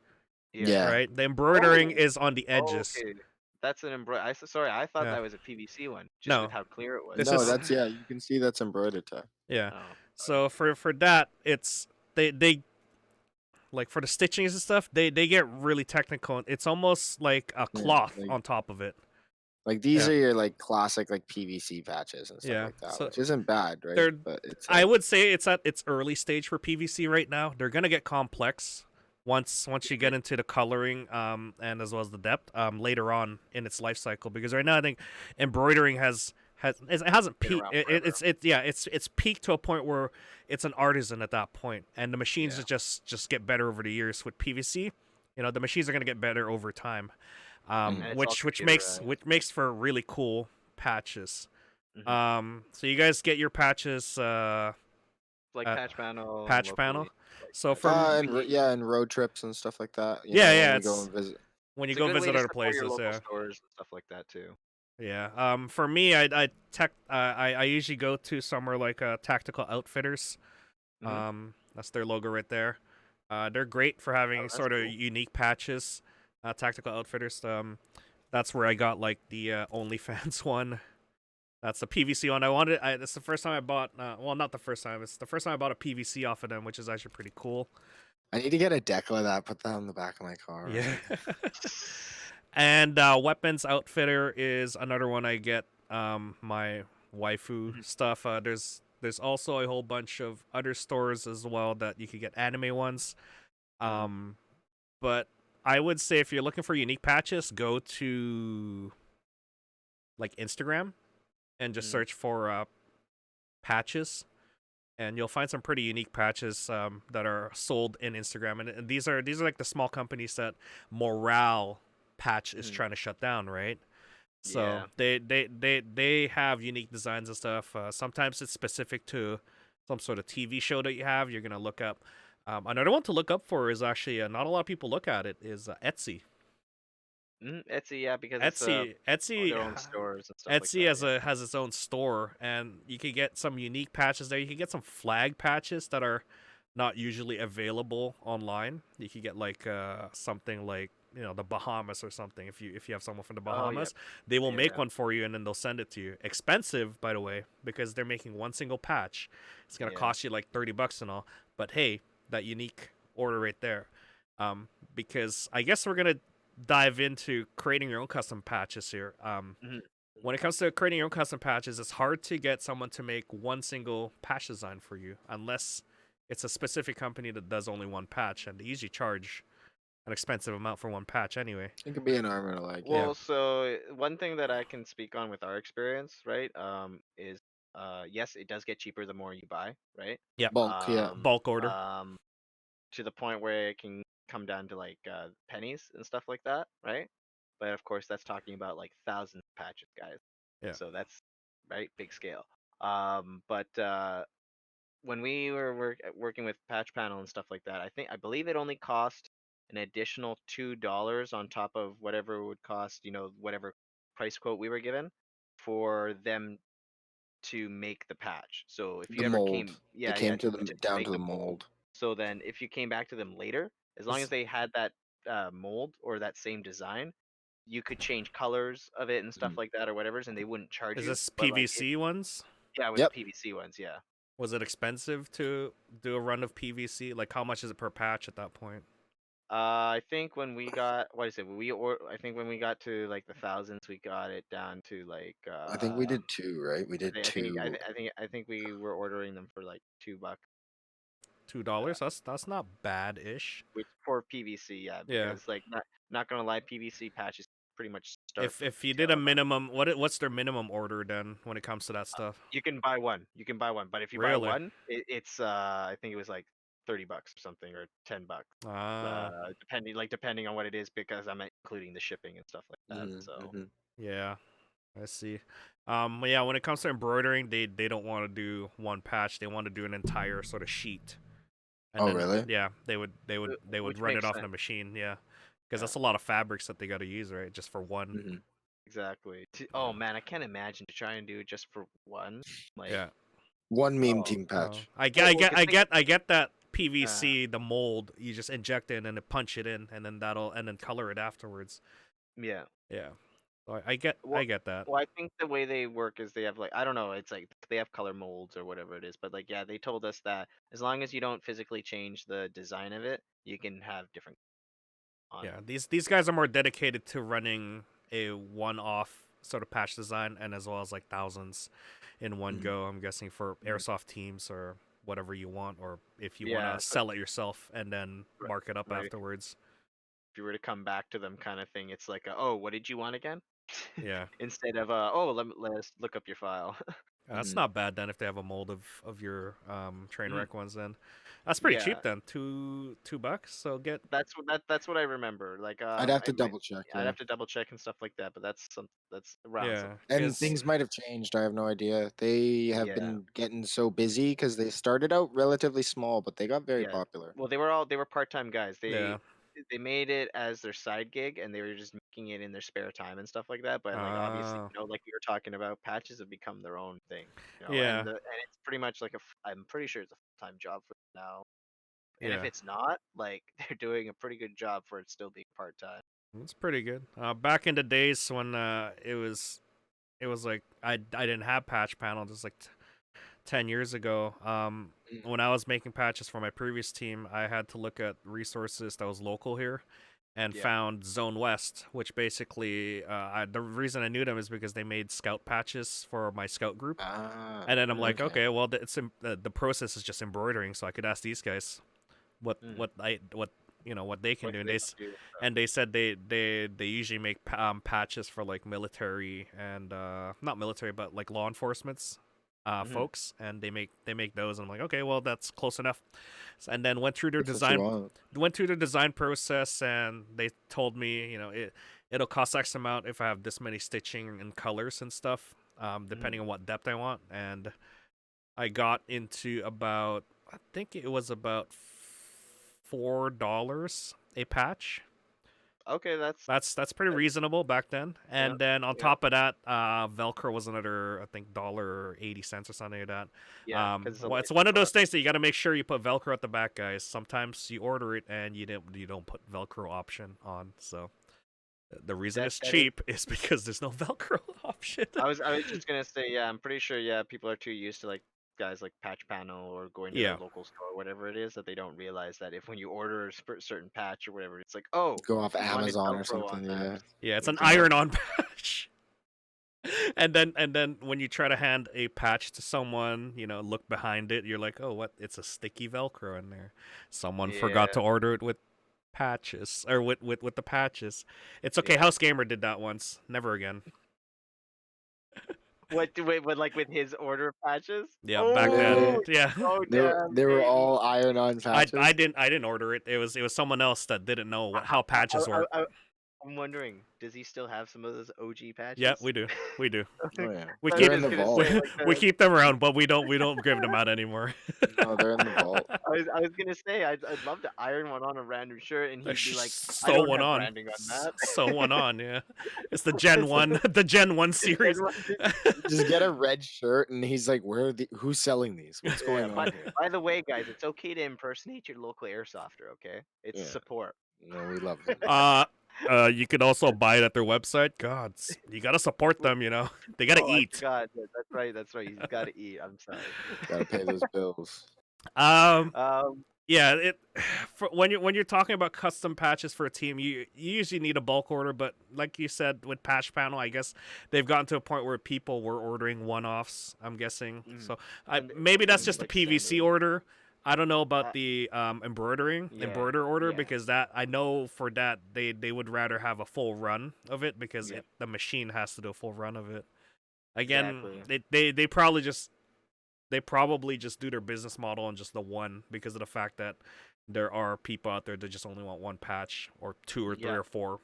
Yeah. Right? The embroidering Oh, is on the edges. okay. That's an sorry, I thought Yeah. that was a PVC one, just with No. how clear it was. This No, is that's you can see that's embroidered tag. yeah. Oh, So for that, it's they like for the stitchings and stuff, they get really technical. It's almost like a Yeah, cloth like on top of it. these Yeah. are your like classic like PVC patches and stuff Yeah. like that, So which isn't bad, right? they're But it's I like would say it's at its early stage for PVC right now. They're gonna get complex once you get into the coloring and as well as the depth later on in its life cycle, because right now I think embroidering it hasn't been peaked. around forever. It's peaked to a point where it's an artisan at that point, and the machines Yeah. just get better over the years. With PVC, the machines are gonna get better over time, And it's all which computerized. makes for really cool patches. Mhm. So you guys get your patches Like at patch panel and patch panel. locally. Like So that. It's a from good, and road trips and stuff like that. You yeah, know, when yeah, we go it's and visit. when you it's a go good way visit to other support your places. local Yeah, stores and stuff like that too. yeah. For me, I usually go to somewhere like Tactical Outfitters. Mhm. That's their logo right there. They're great for Oh, having that's sort of cool. unique patches. Tactical Outfitters. That's where I got like the OnlyFans one. That's the PVC one. It's the first time I bought. Well, not the first time. It's the first time I bought a PVC off of them, which is actually pretty cool. I need to get a deck of that. Put that on the back of my car. Or Yeah. something. And Weapons Outfitter is another one I get my waifu Mhm. stuff. There's also a whole bunch of other stores as well that you could get anime ones. Um, but I would say if you're looking for unique patches, go to like Instagram and just Mhm. search for patches, and you'll find some pretty unique patches that are sold in Instagram. And these are like the small companies that Morale Patch is Mhm. trying to shut down, right? So Yeah. they have unique designs and stuff. Sometimes it's specific to some sort of TV show that you have. You're gonna look up. Another one to look up for is actually not a lot of people look at it. Is Etsy. Etsy, yeah, because it's Etsy their own stores and stuff like Etsy that. Yeah. has its own store, and you can get some unique patches there. You can get some flag patches that are not usually available online. You could get like something like the Bahamas or something. If you have someone from the Oh yeah. Bahamas, they will make Yeah. one for you and then they'll send it to you. Expensive, by the way, because they're making one single patch. It's gonna Yeah. cost you like $30 and all. But hey, that unique order right there. Because I guess we're gonna dive into creating your own custom patches here. Mhm. When it comes to creating your own custom patches, it's hard to get someone to make one single patch design for you unless it's a specific company that does only one patch, and they usually charge an expensive amount for one patch anyway. It could be an arm and a leg. Yeah. Well, so one thing that I can speak on with our experience, right, is yes, it does get cheaper the more you buy, right? Yep. Bulk. Yeah. Um, Bulk order. um, to the point where it can come down to like pennies and stuff like that, right? But of course, that's talking about like thousands of patches, guys. Yeah. So that's right, big scale. But when we were working with patch panel and stuff like that, I believe it only cost an additional $2 on top of whatever it would cost, whatever price quote we were given for them to make the patch. So if The you ever mold. came, It yeah, yeah, came to them to down make to the the mold. mold. So then if you came back to them later, as long as Is, they had that mold or that same design, you could change colors of it and stuff Mhm. like that or whatever's, and they wouldn't charge is you. this But like, if PVC ones? yeah, with the Yep. PVC ones, yeah. Was it expensive to do a run of PVC? Like, how much is it per patch at that point? I think when we got what is it? I think when we got to like the thousands, we got it down to like I think we did two, right? We did two. I think we were ordering them for like $2. $2? That's not bad ish. Which for PVC, yeah, Yeah. because like not gonna lie, PVC patches pretty much start from If you did a retail about. minimum, what's their minimum order then when it comes to that stuff? You can buy one. You can buy one, but if you buy Really? one, it's I think it was like $30 or something or $10. Ah, Depending on what it is, because I'm including the shipping and stuff like that. Hmm. So Hmm. yeah, I see. Yeah, when it comes to embroidering, they don't want to do one patch. They want to do an entire sort of sheet, and Oh, then really? yeah, they would which run it makes off in sense. a machine. Yeah, because Yeah, that's a lot of fabrics that they got to use, right? Just for one. Hmm. exactly. Yeah. Oh man, I can't imagine to try and do it just for one. Like, Yeah. One meme oh, team patch. well, cause think, I get that uh, PVC, the mold, you just inject it and then punch it in, and then color it afterwards. yeah. Yeah, so Well, I get that. well, I think the way they work is they have like I don't know, it's like they have color molds or whatever it is, but like yeah, they told us that as long as you don't physically change the design of it, you can have different on it. Yeah, these guys are more dedicated to running a one-off sort of patch design, and as well as like thousands in one Hmm. go. I'm guessing for Hmm. airsoft teams or whatever you want, or if you want Yeah, to so sell it yourself and then mark it up right. afterwards. If you were to come back to them kind of thing, it's like oh, what did you want again? Yeah. Instead of oh, let's look up your file. That's Hmm. not bad then if they have a mold of your train Mhm. wreck ones then. That's pretty Yeah, cheap then. $2. So get that's what I remember. Like I'd have to double check, I'd yeah. have to double check and stuff like that, but that's around yeah, something. And cuz things might have changed. I have no idea. They have Yeah. been getting so busy because they started out relatively small, but they got very Yeah. popular. Well, they were part-time guys. yeah. They made it as their side gig and they were just making it in their spare time and stuff like that. But like obviously, Uh like we were talking about, patches have become their own thing, yeah. and it's pretty much like I'm pretty sure it's a full-time job for them now. And if Yeah. it's not, like they're doing a pretty good job for it still being part-time. It's pretty good. Back in the days when it was like I didn't have patch panel just like 10 years ago. Mm. When I was making patches for my previous team, I had to look at resources that was local here and Yeah. found Zone West, which basically the reason I knew them is because they made scout patches for my scout group. Ah, And then I'm like, okay. okay, well, the process is just embroidering, so I could ask these guys Mm. what what they can What do, do and they want to do? and they said they usually make patches for like military and not military but like law enforcement's Mm-hmm. folks, and they make those, and I'm like, okay, well, that's close enough. And then went through their That's what you design want. process, and they told me, it'll cost X amount if I have this many stitching and colors and stuff, Mm-hmm. depending on what depth I want. And I got into about, I think it was about $4 a patch. Okay, That's pretty that, reasonable back then. yeah, And then on yeah, top of that, Velcro was another, I think, $1.80 or something like that. yeah, because Well, it's it's one of a those lot. things that you got to make sure you put Velcro at the back, guys. Sometimes you order it and you don't put Velcro option on. So the reason it's That is. cheap is because there's no Velcro option. I was just gonna say, yeah, I'm pretty sure, yeah, people are too used to like guys like Patch Panel or going to their Yeah. local store or whatever it is that they don't realize that if when you order a certain patch or whatever, it's like, oh, Go off you wanted Amazon or Velcro on something, that. yeah. Yeah, it's an It's like, okay, iron-on patch. And then when you try to hand a patch to someone, look behind it, you're like, oh, what? It's a sticky Velcro in there. Someone forgot yeah, to order it with patches, or with the patches. It's okay. yeah. House Gamer did that once. Never again. with his order patches? Yeah, back then. Oh, They Yeah. oh damn, they were baby. all iron-on patches. I didn't order it. It was someone else that didn't know how I, patches I, work. I, I'm wondering, does he still have some of those OG Yeah, patches? we do. We do. Oh yeah, We I was they're keep in just the gonna vault. say we, like we the. keep them around, but we don't give them out anymore. No, they're in the vault. I was gonna say I'd love to iron one on a random shirt, and he'd be like, I So don't one have on. branding on that. So one on, yeah. It's the Gen 1, the Gen 1 series. Just get a red shirt, and he's like, "Where are the? Who's selling these? What's Yeah. going on By here?" by the way, guys, it's okay to impersonate your local airsofter. Okay, it's Yeah, support. no, we love them. You could also buy it at their website. God, you gotta support them, They gotta Oh, I eat. forgot. That's right. That's right. He's got to eat. I'm sorry. Gotta pay those bills. Um, um. yeah, when you're talking about custom patches for a team, you usually need a bulk order, but like you said with Patch Panel, I guess they've gotten to a point where people were ordering one-offs, I'm guessing. Mhm. So And maybe that's and just the like PVC standard. order. I don't know about Uh, the yeah. embroider order, Yeah. because that I know for that they would rather have a full run of it, because Yep. the machine has to do a full run of it. Again, Exactly. they probably just do their business model on just the one, because of the fact that there are people out there that just only want one patch or two or three Yeah. or four.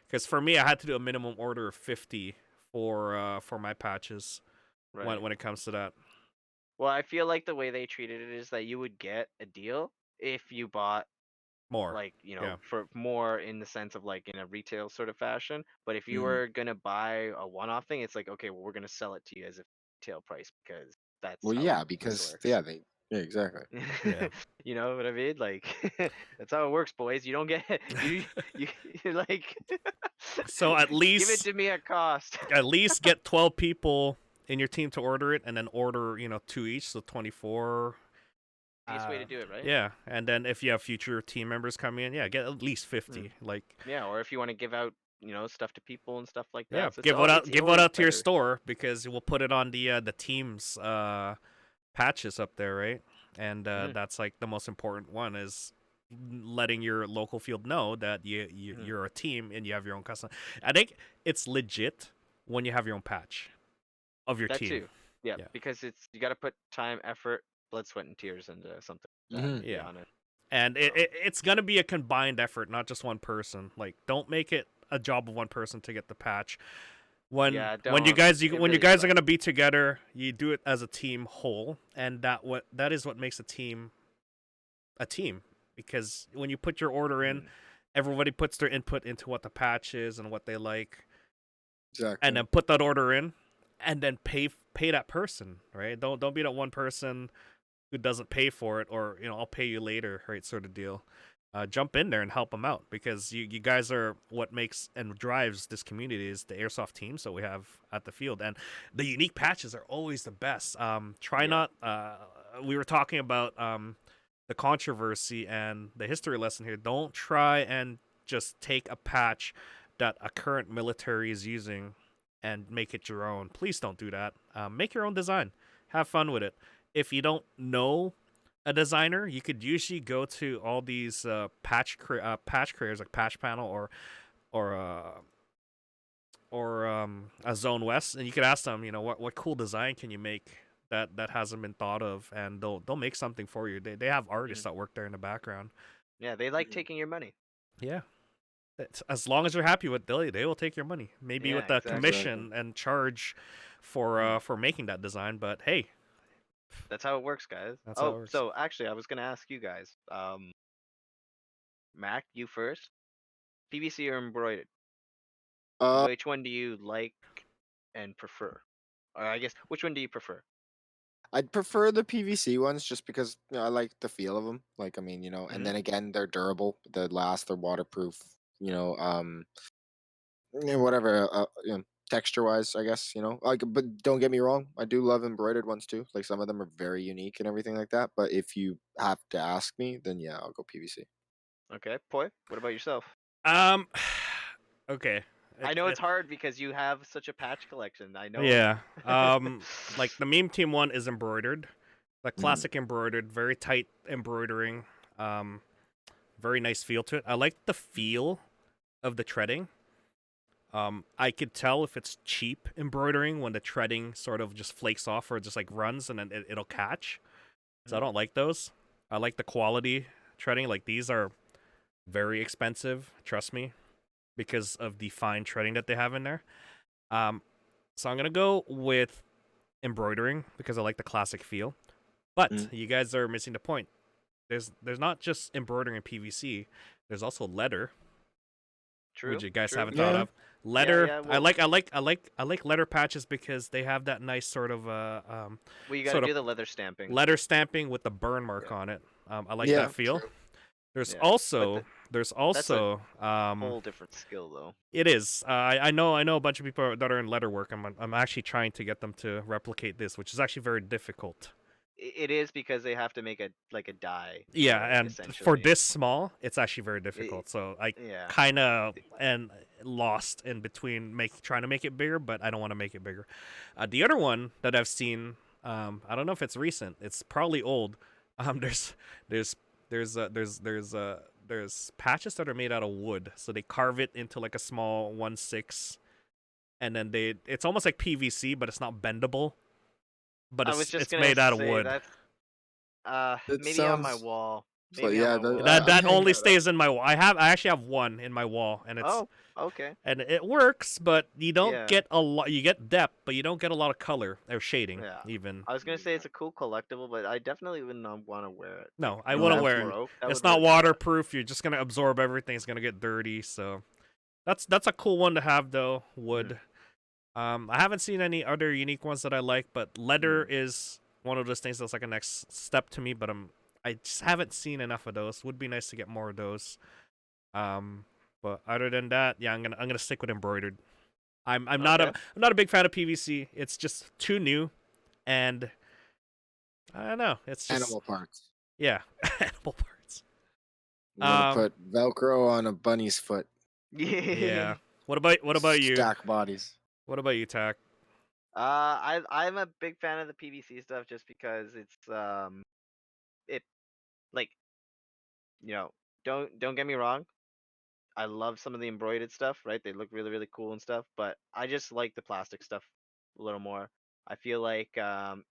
Because for me, I had to do a minimum order of 50 for my patches Right. when it comes to that. Well, I feel like the way they treated it is that you would get a deal if you bought More, like yeah. for more in the sense of like in a retail sort of fashion. But if you Mhm. were gonna buy a one-off thing, it's like, okay, well, we're gonna sell it to you as a retail price because that's Well, how yeah, this because works. yeah, exactly. Yeah. You know what I mean? Like that's how it works, boys. You don't get you you you're like So at give it least to me at cost. get 12 people in your team to order it, and then order two each, so 24. Easiest way to do it, right? Yeah, and then if you have future team members coming in, yeah, get at least Mm. 50. Like, Yeah, or if you want to give out, stuff to people and stuff like yeah, that. So give it out, it's give it always out to your better. store, because we'll put it on the team's patches up there, right? And Mhm, that's like the most important one, is letting your local field know that mhm. you're a team and you have your own custom. I think it's legit when you have your own patch of your That team. too. Yeah, Yeah, because you got to put time, effort, blood, sweat, and tears into something like that. Hmm. To be yeah. honest. And So it's gonna be a combined effort, not just one person. Like, don't make it a job of one person to get the patch. When yeah, when you don't. guys It when you really guys are sucks. gonna be together, you do it as a team whole, and that is what makes a team. Because when you put your order in, Mhm. everybody puts their input into what the patch is and what they like, and Exactly. then put that order in, and then pay that person, right? Don't be that one person who doesn't pay for it, or I'll pay you later, right, sort of deal. Jump in there and help them out, because you guys are what makes and drives this community, is the airsoft teams that we have at the field, and the unique patches are always the best. Try Yeah. not. We were talking about the controversy and the history lesson here. Don't try and just take a patch that a current military is using and make it your own. Please don't do that. Make your own design. Have fun with it. If you don't know a designer, you could usually go to all these patch creators like Patch Panel or a Zone West, and you could ask them, what cool design can you make that hasn't been thought of, and they'll make something for you. They have artists Mhm. that work there in the background. Yeah, they like Mhm. taking your money. Yeah. As long as you're happy with they will take your money. Maybe Yeah, with a exactly. Exactly. commission and charge Mhm. for making that design, but hey, That's how it works, guys. that's how it Oh, works. so actually, I was gonna ask you guys. Mac, you first. PVC or embroidered? Uh, Which one do you like and prefer? Or I guess, which one do you prefer? I'd prefer the PVC ones just because I like the feel of them. Like, I mean, and Hmm. then again, they're durable. They last. They're waterproof. Whatever. Texture wise, I guess. Like, but don't get me wrong. I do love embroidered ones too. Like, some of them are very unique and everything like that. But if you have to ask me, then yeah, I'll go PVC. Okay, Poi, what about yourself? Um, okay. I know it's hard because you have such a patch collection. I know. Yeah. Like the meme team one is embroidered, the Mhm. classic embroidered, very tight embroidering. Um, very nice feel to it. I like the feel of the treading. I could tell if it's cheap embroidering when the threading sort of just flakes off or just like runs and then it'll catch. So I don't like those. I like the quality threading. Like these are very expensive, trust me, because of the fine threading that they have in there. Um, so I'm gonna go with embroidering because I like the classic feel. But you guys are missing the point. There's not just embroidering in PVC. There's also leather, True. which you guys true. haven't thought Yeah. of. Leather. yeah, I well- like leather patches because they have that nice sort of Well, you got sort to of do the leather stamping. leather stamping with the burn mark Yeah. on it. I like Yeah, that feel. true. There's Yeah, also but there's that's a also whole different skill, though. it is. I know a bunch of people that are in leather work. I'm actually trying to get them to replicate this, which is actually very difficult. It is because they have to make a die. Yeah, for it, and for essentially. this small, it's actually very It- difficult. So I yeah. kind of and lost in between trying to make it bigger, but I don't want to make it bigger. The other one that I've seen, I don't know if it's recent. It's probably old. There's there's there's patches that are made out of wood, so they carve it into like a small 1/6, and then it's almost like PVC, but it's not bendable. But I was just it's gonna made out of say wood. that's That maybe on my sounds wall. so- Maybe yeah, on my that- wall. That I'm that hanging only that up. stays in my wall. I actually have one in my wall, and it's Oh, okay. and it works, but you don't Yeah. get a lot. You get depth, but you don't get a lot of color or shading. Yeah. Even I was gonna say it's a cool collectible, but I definitely wouldn't want to wear it. no, I If wouldn't that wear it. broke, that It's would not really suck. waterproof. You're just gonna absorb everything. It's gonna get dirty. So that's a cool one to have though. Wood. I haven't seen any other unique ones that I like, but leather is one of those things that's like a next step to me. But I just haven't seen enough of those. Would be nice to get more of those. But other than that, yeah, I'm gonna stick with embroidered. I'm not Okay. I'm not a big fan of PVC. It's just too new, and I don't know. It's just animal parts. yeah, animal parts. You want Um, to put Velcro on a bunny's foot. Yeah. What about you? Stack bodies. What about you, Tack? I'm a big fan of the PVC stuff just because it's it like don't get me wrong. I love some of the embroidered stuff, right? They look really, really cool and stuff, but I just like the plastic stuff a little more. I feel like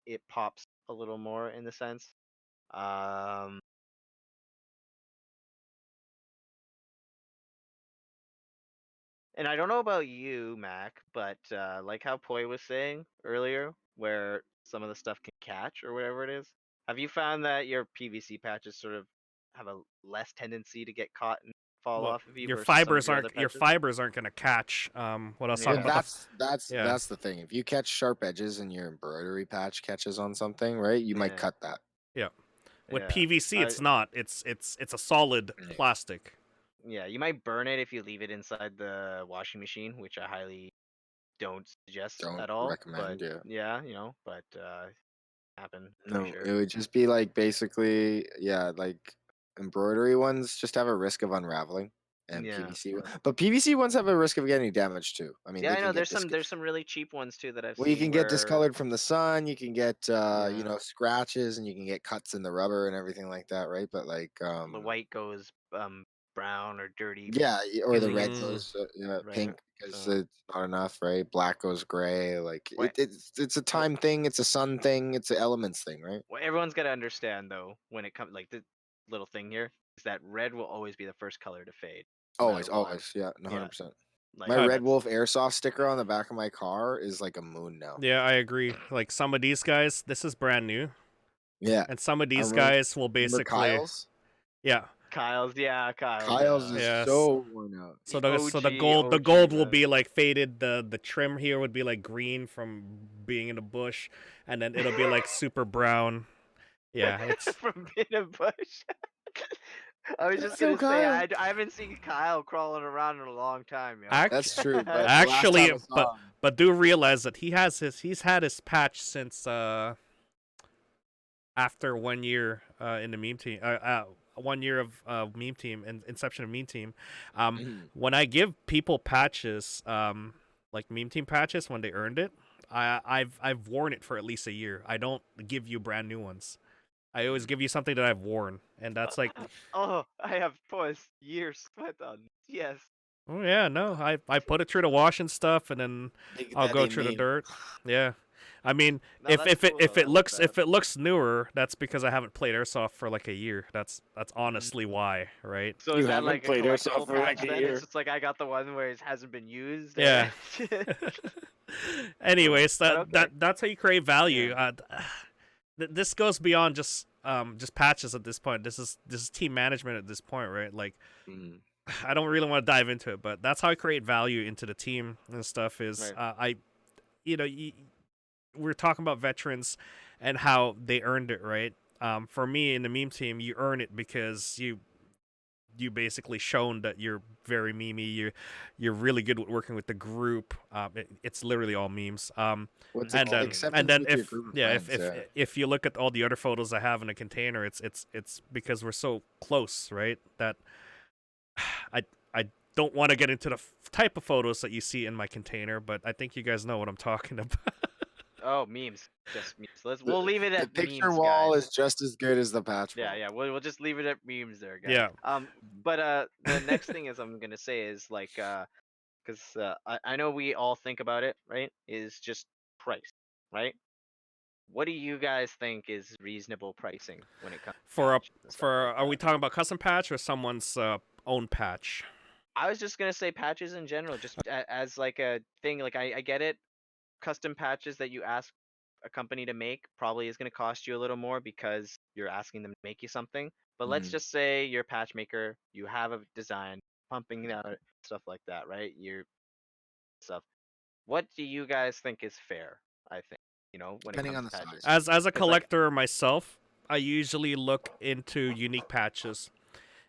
it pops a little more in the sense. Um, and I don't know about you, Mac, but like how Poi was saying earlier, where some of the stuff can catch or whatever it is. Have you found that your PVC patches sort of have a less tendency to get caught and fall Well, off of you your versus some of fibers your other aren't your patches? fibers aren't gonna catch. What I was talking Yeah. Well, about that's yeah. that's the thing. If you catch sharp edges and your embroidery patch catches on something, right? You might Yeah. cut that. With Yeah. PVC, it's not. It's a solid Yeah. plastic. Yeah, you might burn it if you leave it inside the washing machine, which I highly don't suggest Don't at all. recommend, But yeah. but happen for No, sure. it would just be like basically, yeah, like embroidery ones just have a risk of unraveling, and Yeah. PVC, but PVC ones have a risk of getting damaged too. I mean, Yeah, they I can know get there's some really cheap ones too that I've well, you seen can get where discolored from the sun. You can get Yeah. scratches, and you can get cuts in the rubber and everything like that, right? But like the white goes brown or dirty, yeah, or the red Mm. goes right? pink because So it's not enough, right? Black goes gray. Like what it's a time thing. It's a sun thing. It's an elements thing, right? what everyone's got to understand though when it comes like the little thing here is that red will always be the first color to fade, no Always, matter what. always, yeah, Yeah, 100%. like My Uh, Red that's Wolf Airsoft sticker on the back of my car is like a moon now. Yeah, I agree. Like some of these guys, this is brand new, Yeah, and some of these remember- guys will remember basically Kyle's? yeah. Kyle's. Yeah, Kyle's is Yes. so worn out. So The the OG, gold will man. be like faded. The trim here would be like green from being in the bush, and then it'll be like super brown. Yeah, it's from being a bush. I was just So gonna say Kyle. I haven't seen Kyle crawling around in a long time, yo. That's true, but Actually, the last time I saw him, but do realize that he's had his patch since after 1 year in the meme team 1 year of meme team and inception of meme team. When I give people patches like meme team patches when they earned it, I've worn it for at least a year. I don't give you brand new ones. I always give you something that I've worn, and that's like Oh, I have years sweat on. Yes. Oh yeah, no, I put it through the wash and stuff, and then Big I'll go Daddy through the meme. dirt. Yeah, I mean, No, that's cool though. if it I like looks that. newer, that's because I haven't played airsoft for like a year. That's honestly why, right? So is You that haven't like a played Airsoft collectible for like patch a then? It's year. just like I got the one where it hasn't been used. Yeah. Anyways, But okay. that's how you create value. Yeah. This goes beyond just patches at this point. This is team management at this point, right? Like Mm. I don't really want to dive into it, but that's how I create value into the team and stuff. Is Right. I you know we're talking about veterans and how they earned it, right? For me in the meme team, you earn it because you basically shown that you're very memey. You're really good with working with the group. It's literally all memes. What's And then acceptance with your if group of yeah friends? Yeah. if you look at all the other photos I have in a container, it's because we're so close, right? That I I don't want to get into the type of photos that you see in my container, but I think you guys know what I'm talking about. Oh, memes. Just memes. The, We'll leave it the at picture memes, wall guys. is just as good as the patch Yeah, wall. yeah. We'll just leave it at memes there, guys. Yeah. But the next thing is I'm gonna say is like because I know we all think about it, right? Is just price, right? What do you guys think is reasonable pricing when it comes to For a patches and stuff like are we that? talking about custom patch or someone's own patch? I was just gonna say patches in general, just as like a thing. Like I get it, custom patches that you ask a company to make probably is gonna cost you a little more because you're asking them to make you something. But let's Mm. just say you're a patch maker, you have a design, pumping it out, stuff like that, right? You're stuff. What do you guys think is fair? I think when it Depending comes on to the patches, size. As a because like, collector myself, I usually look into unique patches.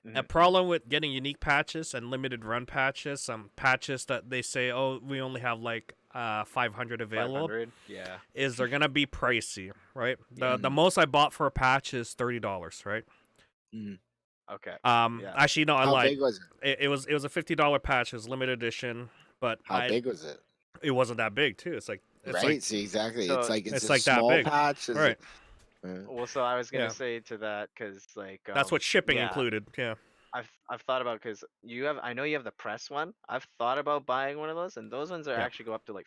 A mhm, problem with getting unique patches and limited run patches, some patches that they say, oh, we only have like 500 available, 500, yeah, is they're gonna be pricey, right? yeah, The most I bought for a patch is $30, right? Mm. okay, yeah. Actually, no, I How lied. big was it? It was a $50 patch. It was limited edition, but How big was it? it wasn't that big too. It's like Right. See, exactly. It's So like it's it's a like that small big, patch. Is right? it? Uh, well, so I was gonna Yeah, say to that because like that's what shipping yeah, included. Yeah. I've thought about because I know you have the press one. I've thought about buying one of those, and those ones are Yeah. actually go up to like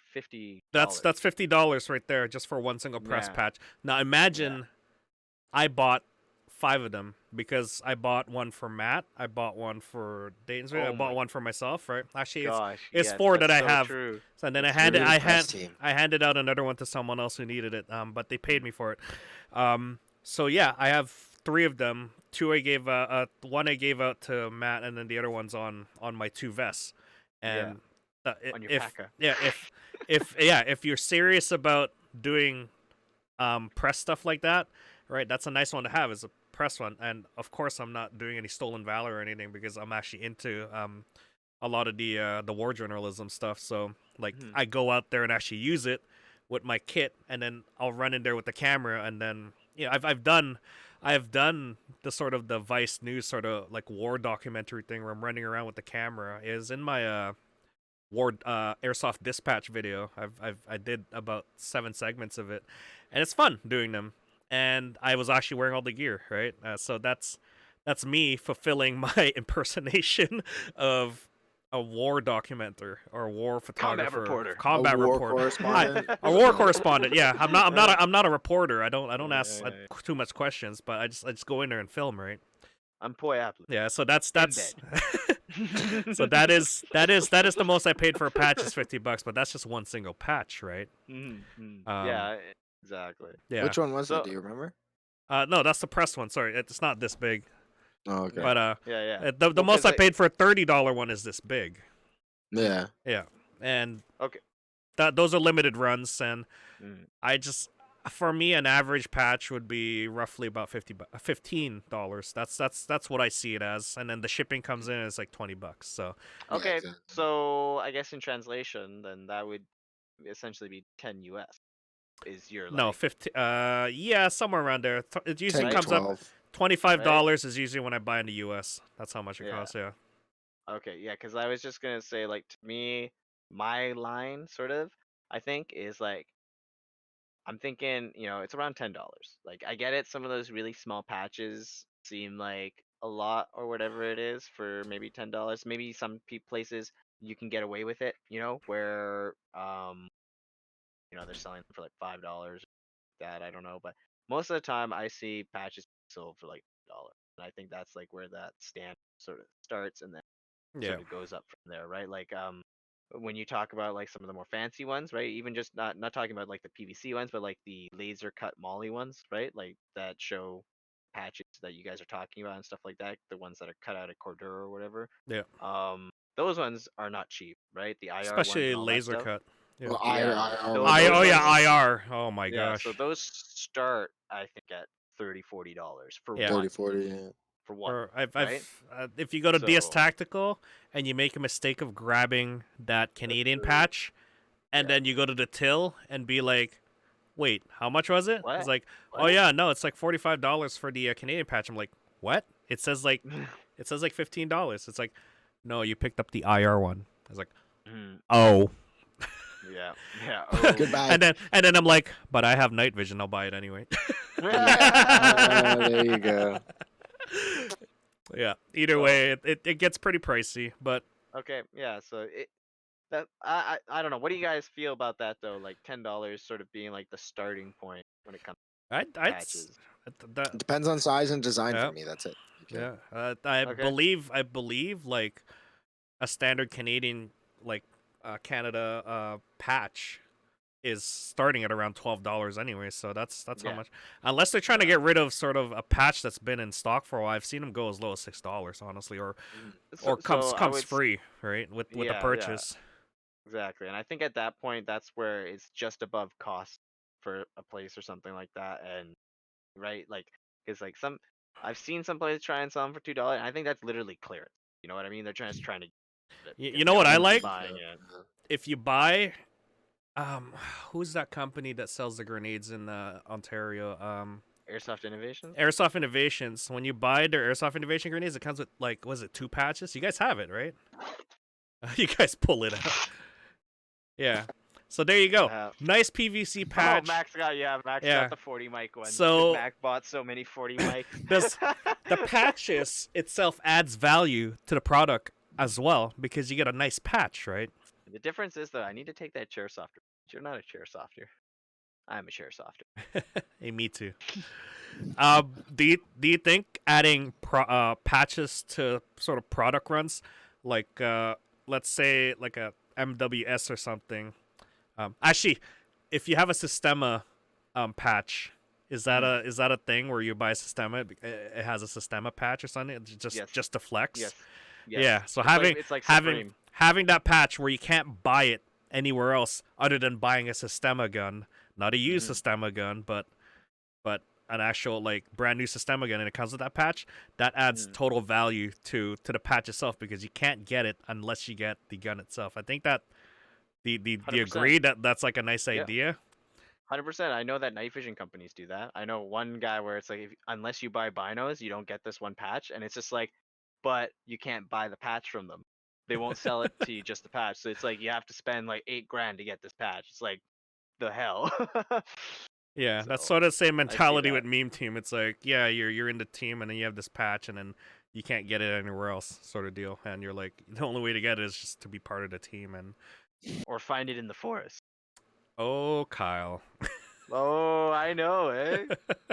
That's $50. that's $50 right there just for one single press Yeah, patch. Now yeah. imagine I bought 5 of them because I bought one for Matt, I bought one for Dayton's, I Oh bought my one for myself, right? Actually, gosh, it's yes, 4 that that's I so have. true. So then It's true. You're the press team. I handed out another one to someone else who needed it, but they paid Mm, me for it. So yeah, I have 3 of them. 2 I gave one I gave out to Matt, and then the other one's on my 2 vests. yeah, And on your if packer. yeah, if you're serious about doing press stuff like that, right? That's a nice one to have, is a press one. And of course, I'm not doing any stolen valor or anything because I'm actually into a lot of the war journalism stuff. So like, Mhm. I go out there and actually use it with my kit, and then I'll run in there with the camera, and then I've done the sort of the Vice News sort of like war documentary thing where I'm running around with the camera. Is in my war airsoft dispatch video. I did about 7 segments of it, and it's fun doing them. And I was actually wearing all the gear, right? So that's me fulfilling my impersonation of a war documenter or a war Combat photographer, reporter. A combat war report. Hi, correspondent. a war correspondent. Yeah, I'm not a reporter. I don't ask Yeah. too much questions, but I just go in there and film, right? I'm Poi Apple. Yeah, so that's Embed. so that is the most I paid for a patch is $50, but that's just one single patch, right? Um, Yeah, exactly. yeah. Which one was it? So Do you remember? No, that's the press one. Sorry, it's not this big. Oh, okay. But yeah. the Well, most 'cause I paid for a $30 one is this big. Yeah. Yeah, and okay. those are limited runs, and Mm. I just, for me, an average patch would be roughly about $15. That's what I see it as, and then the shipping comes in as like $20. So Yeah. Okay, Exactly. so I guess in translation, then that would essentially be 10 US. Is your no, like 15. Yeah, somewhere around there. It usually 10 to right? comes up. 12. $25 is usually when I buy in the U.S. That's how much it Yeah. costs. Yeah. Okay, yeah, because I was just gonna say like to me, my line sort of I think is like I'm thinking, it's around $10. Like I get it, some of those really small patches seem like a lot or whatever it is for maybe $10. Maybe some places you can get away with it, where they're selling them for like $5. That I don't know, but most of the time I see patches sold for like $1, and I think that's like where that stand sort of starts, and then Yeah. sort of goes up from there, right? Like when you talk about like some of the more fancy ones, right? Even just not talking about like the PVC ones, but like the laser cut molly ones, right? Like that show patches that you guys are talking about and stuff like that, the ones that are cut out of Cordura or whatever. Yeah. Those ones are not cheap, right? The IR ones Especially and all that laser stuff. cut. Yeah. Well, Yeah. Oh Those yeah, ones, IR. Oh my yeah, so gosh. those start I think at $30-$40 for Yeah. one, 30-40. Yeah. Or I've right? if you go to DS So Tactical and you make a mistake of grabbing that that's Canadian 30. patch, and Yeah. then you go to the till and be like, "Wait, how much was it?" It's What? like, "Oh What? yeah, no, it's like $45 for the Canadian patch." I'm like, "What?" It says like $15. It's like, "No, you picked up the IR one." I was like, Mm, "Oh." yeah. Yeah. Oh. Goodbye. And then I'm like, "But I have night vision. I'll buy it anyway." Yeah, there you go. Yeah. Either So way, it gets pretty pricey, but okay, yeah. So that I don't know. What do you guys feel about that though? Like $10 sort of being like the starting point when it comes to I'd patches. that It depends on size and design yeah. for me. That's it. Okay. Yeah, I Okay. believe like a standard Canadian like Canada patch is starting at around $12 anyway. So that's how Yeah. much. Unless they're trying to Yeah. get rid of sort of a patch that's been in stock for a while, I've seen them go as low as $6 honestly, or So so I comes would free right with the yeah, purchase. exactly. And I think at that point that's where it's just above cost for a place or something like that. And right, like because like some I've seen some places try and sell them for $2. And I think that's literally clearance. You know what I mean? They're just trying to get it You because know they what are I going to be like? buying it. If you buy um who's that company that sells the grenades in Ontario? Airsoft Innovations. Airsoft Innovations. When you buy their Airsoft Innovation grenades, it comes with like, was it 2 patches? You guys have it, right? You guys pull it out. Yeah. So there you go. Uh, Nice PVC oh, patch. Max got Yeah. the 40 mic ones because So Mac bought so many 40 mics. does the patches itself adds value to the product as well because you get a nice patch, right? The difference is though, I need to take that chair softer. You're not a chair softer. I'm a chair softer. Hey, me too. Do you think adding patches to sort of product runs, like let's say like a MWS or something? Actually, if you have a Sistema patch, is that a thing where you buy a Sistema? It has a Sistema patch or something, Yes. just to flex. Yes. Yeah. So It's like Supreme. having that patch where you can't buy it anywhere else other than buying a Sistema gun, not a used Sistema gun, but an actual like brand new Sistema gun, and it comes with that patch, that adds total value to the patch itself because you can't get it unless you get the gun itself. I think that do you 100%. agree that that's like a nice Yeah. idea? 100%. I know that night vision companies do that. I know one guy where it's like, unless you buy binos, you don't get this one patch, and it's just like, but you can't buy the patch from them. They won't sell it to you just the patch. So it's like you have to spend like $8,000 to get this patch. It's like the hell. Yeah, that's So sort of the same I see mentality that. with Meme Team. It's like, yeah, you're in the team, and then you have this patch, and then you can't get it anywhere else, sort of deal. And you're like, the only way to get it is just to be part of the team. And Or find it in the forest. oh, Kyle, Oh, I know, eh?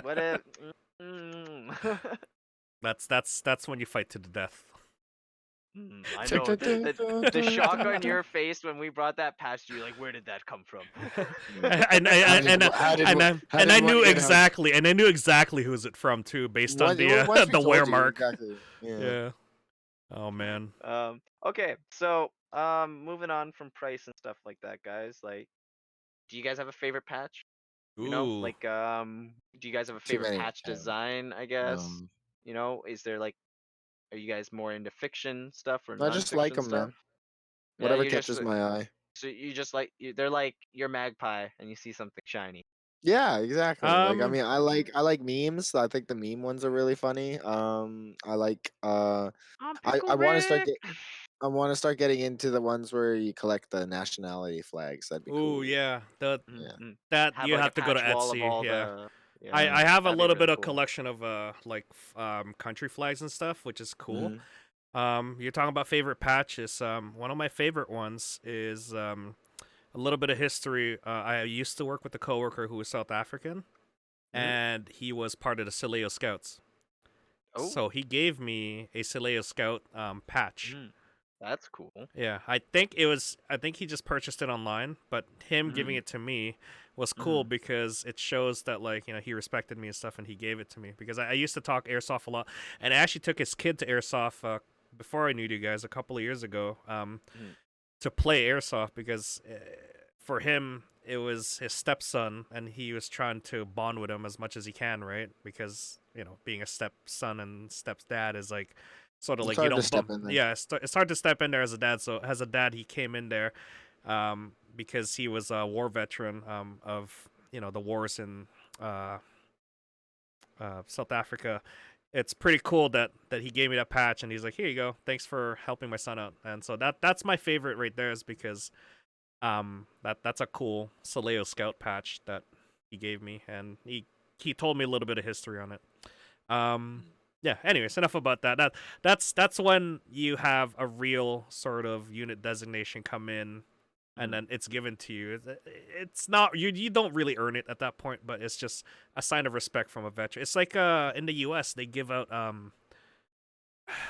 What if? Mm. that's when you fight to the death. I know the shock on your face when we brought that past you. Like, where did that come from? and I knew exactly, and I knew exactly who's it from too, based on the wear mark. Exactly. Yeah. Oh man. Okay, so moving on from price and stuff like that, guys. Like, do you guys have a favorite patch? Ooh. Like do you guys have a Too favorite many. patch design? I guess. Is there like, are you guys more into fiction stuff or I just like non-fiction them, stuff? man. Yeah, Whatever you just catches my eye. so you just like they're like your magpie and you see something shiny. Yeah, exactly. Like, I Um. mean, I like memes. I think the meme ones are really funny. I like I'm I Pickle want to start Rick. get I want to start getting into the ones where you collect the nationality flags. That'd be Ooh, cool. yeah. Yeah. That Have you like a have to go to patch wall of Etsy. all Yeah. the I have a that'd be little really bit of cool. collection of like country flags and stuff, which is cool. Mhm. You're talking about favorite patches. One of my favorite ones is a little bit of history. I used to work with a coworker who was South African, Hmm. and he was part of the Sileo Scouts. Oh, So he gave me a Sileo Scout patch. mm, that's cool. Yeah, I think it was. I think he just purchased it online, but him giving Hmm. it to me was cool Hmm. because it shows that like he respected me and stuff, and he gave it to me because I used to talk airsoft a lot, and I actually took his kid to airsoft before I knew you guys a couple of years ago Hmm. to play airsoft because for him it was his stepson, and he was trying to bond with him as much as he can, right? Because being a stepson and stepdad is like sort of It's like you hard to don't step bump. in there. Yeah, it's hard to step in there as a dad. So as a dad, he came in there because he was a war veteran of the wars in uh, South Africa. It's pretty cool that he gave me that patch, and he's like, "Here you go. Thanks for helping my son out." And so that's my favorite right there, is because that's a cool Soleo Scout patch that he gave me, and he told me a little bit of history on it. Um, yeah. Anyways, enough about that. That's when you have a real sort of unit designation come in, and Hmm. then it's given to you. It's not you don't really earn it at that point, but it's just a sign of respect from a veteran. It's like in the U.S. they give out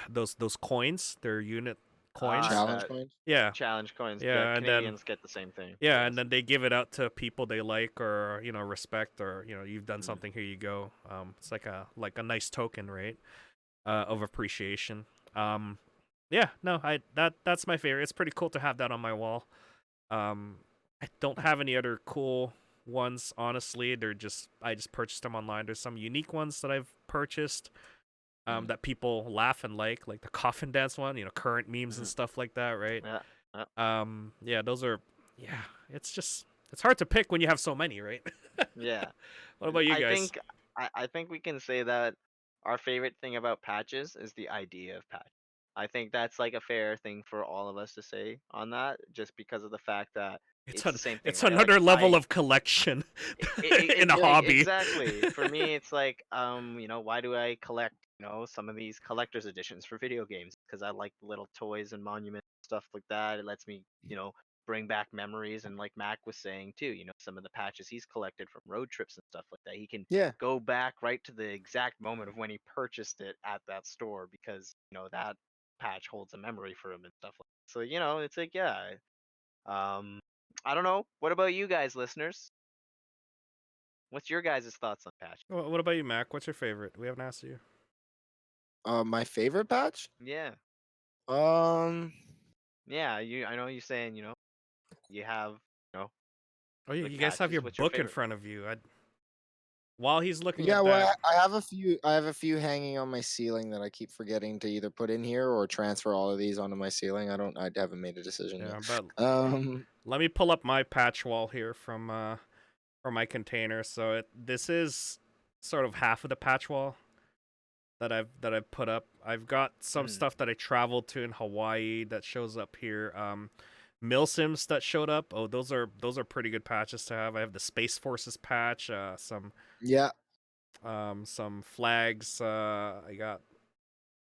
those coins, their unit coins. Challenge That coins. Yeah, challenge coins. Yeah, yeah, and then Canadians get the same thing. yeah, and Yes. then they give it out to people they like or respect, or you've done Hmm. something. Here you go. It's like a nice token, right? Of appreciation. Um, yeah, no, that's my favorite. It's pretty cool to have that on my wall. Um, I don't have any other cool ones, honestly. I just purchased them online. There's some unique ones that I've purchased Mm. that people laugh and like the coffin dance one. Current memes and Hmm. stuff like that, right? Yeah. Yeah. Yeah, those are yeah. It's hard to pick when you have so many, right? Yeah. What about you I guys? think I think we can say that our favorite thing about patches is the idea of patch. I think that's like a fair thing for all of us to say on that, just because of the fact that It's it's the same thing, it's right? Like another level I of collection in a yeah, hobby. exactly. For me, it's like, why do I collect, some of these collector's editions for video games? Because I like the little toys and monuments, stuff like that. It lets me, bring back memories. And like Mac was saying too, some of the patches he's collected from road trips and stuff like that. He can Yeah. go back right to the exact moment of when he purchased it at that store because, that patch holds a memory for him and stuff like that. So, it's like, yeah. Um, I don't know. What about you guys, listeners? What's your guys' thoughts on patch? What about you, Mac? What's your favorite? We haven't asked you. My favorite patch. Yeah. Um. Yeah, I know you're saying, you have, you know, Oh, yeah, good you guys have your patches. What's your book in favorite? front of you. While he's looking Yeah. at Well, that, I have a few. I have a few hanging on my ceiling that I keep forgetting to either put in here or transfer all of these onto my ceiling. I don't. I haven't made a decision yet. yeah, but Um. let me pull up my patch wall here from my container. So this is sort of half of the patch wall that I've put up. I've got some Mm. stuff that I traveled to in Hawaii that shows up here. Milsims that showed up. Oh, those are pretty good patches to have. I have the Space Forces patch. Yeah. Some flags. I got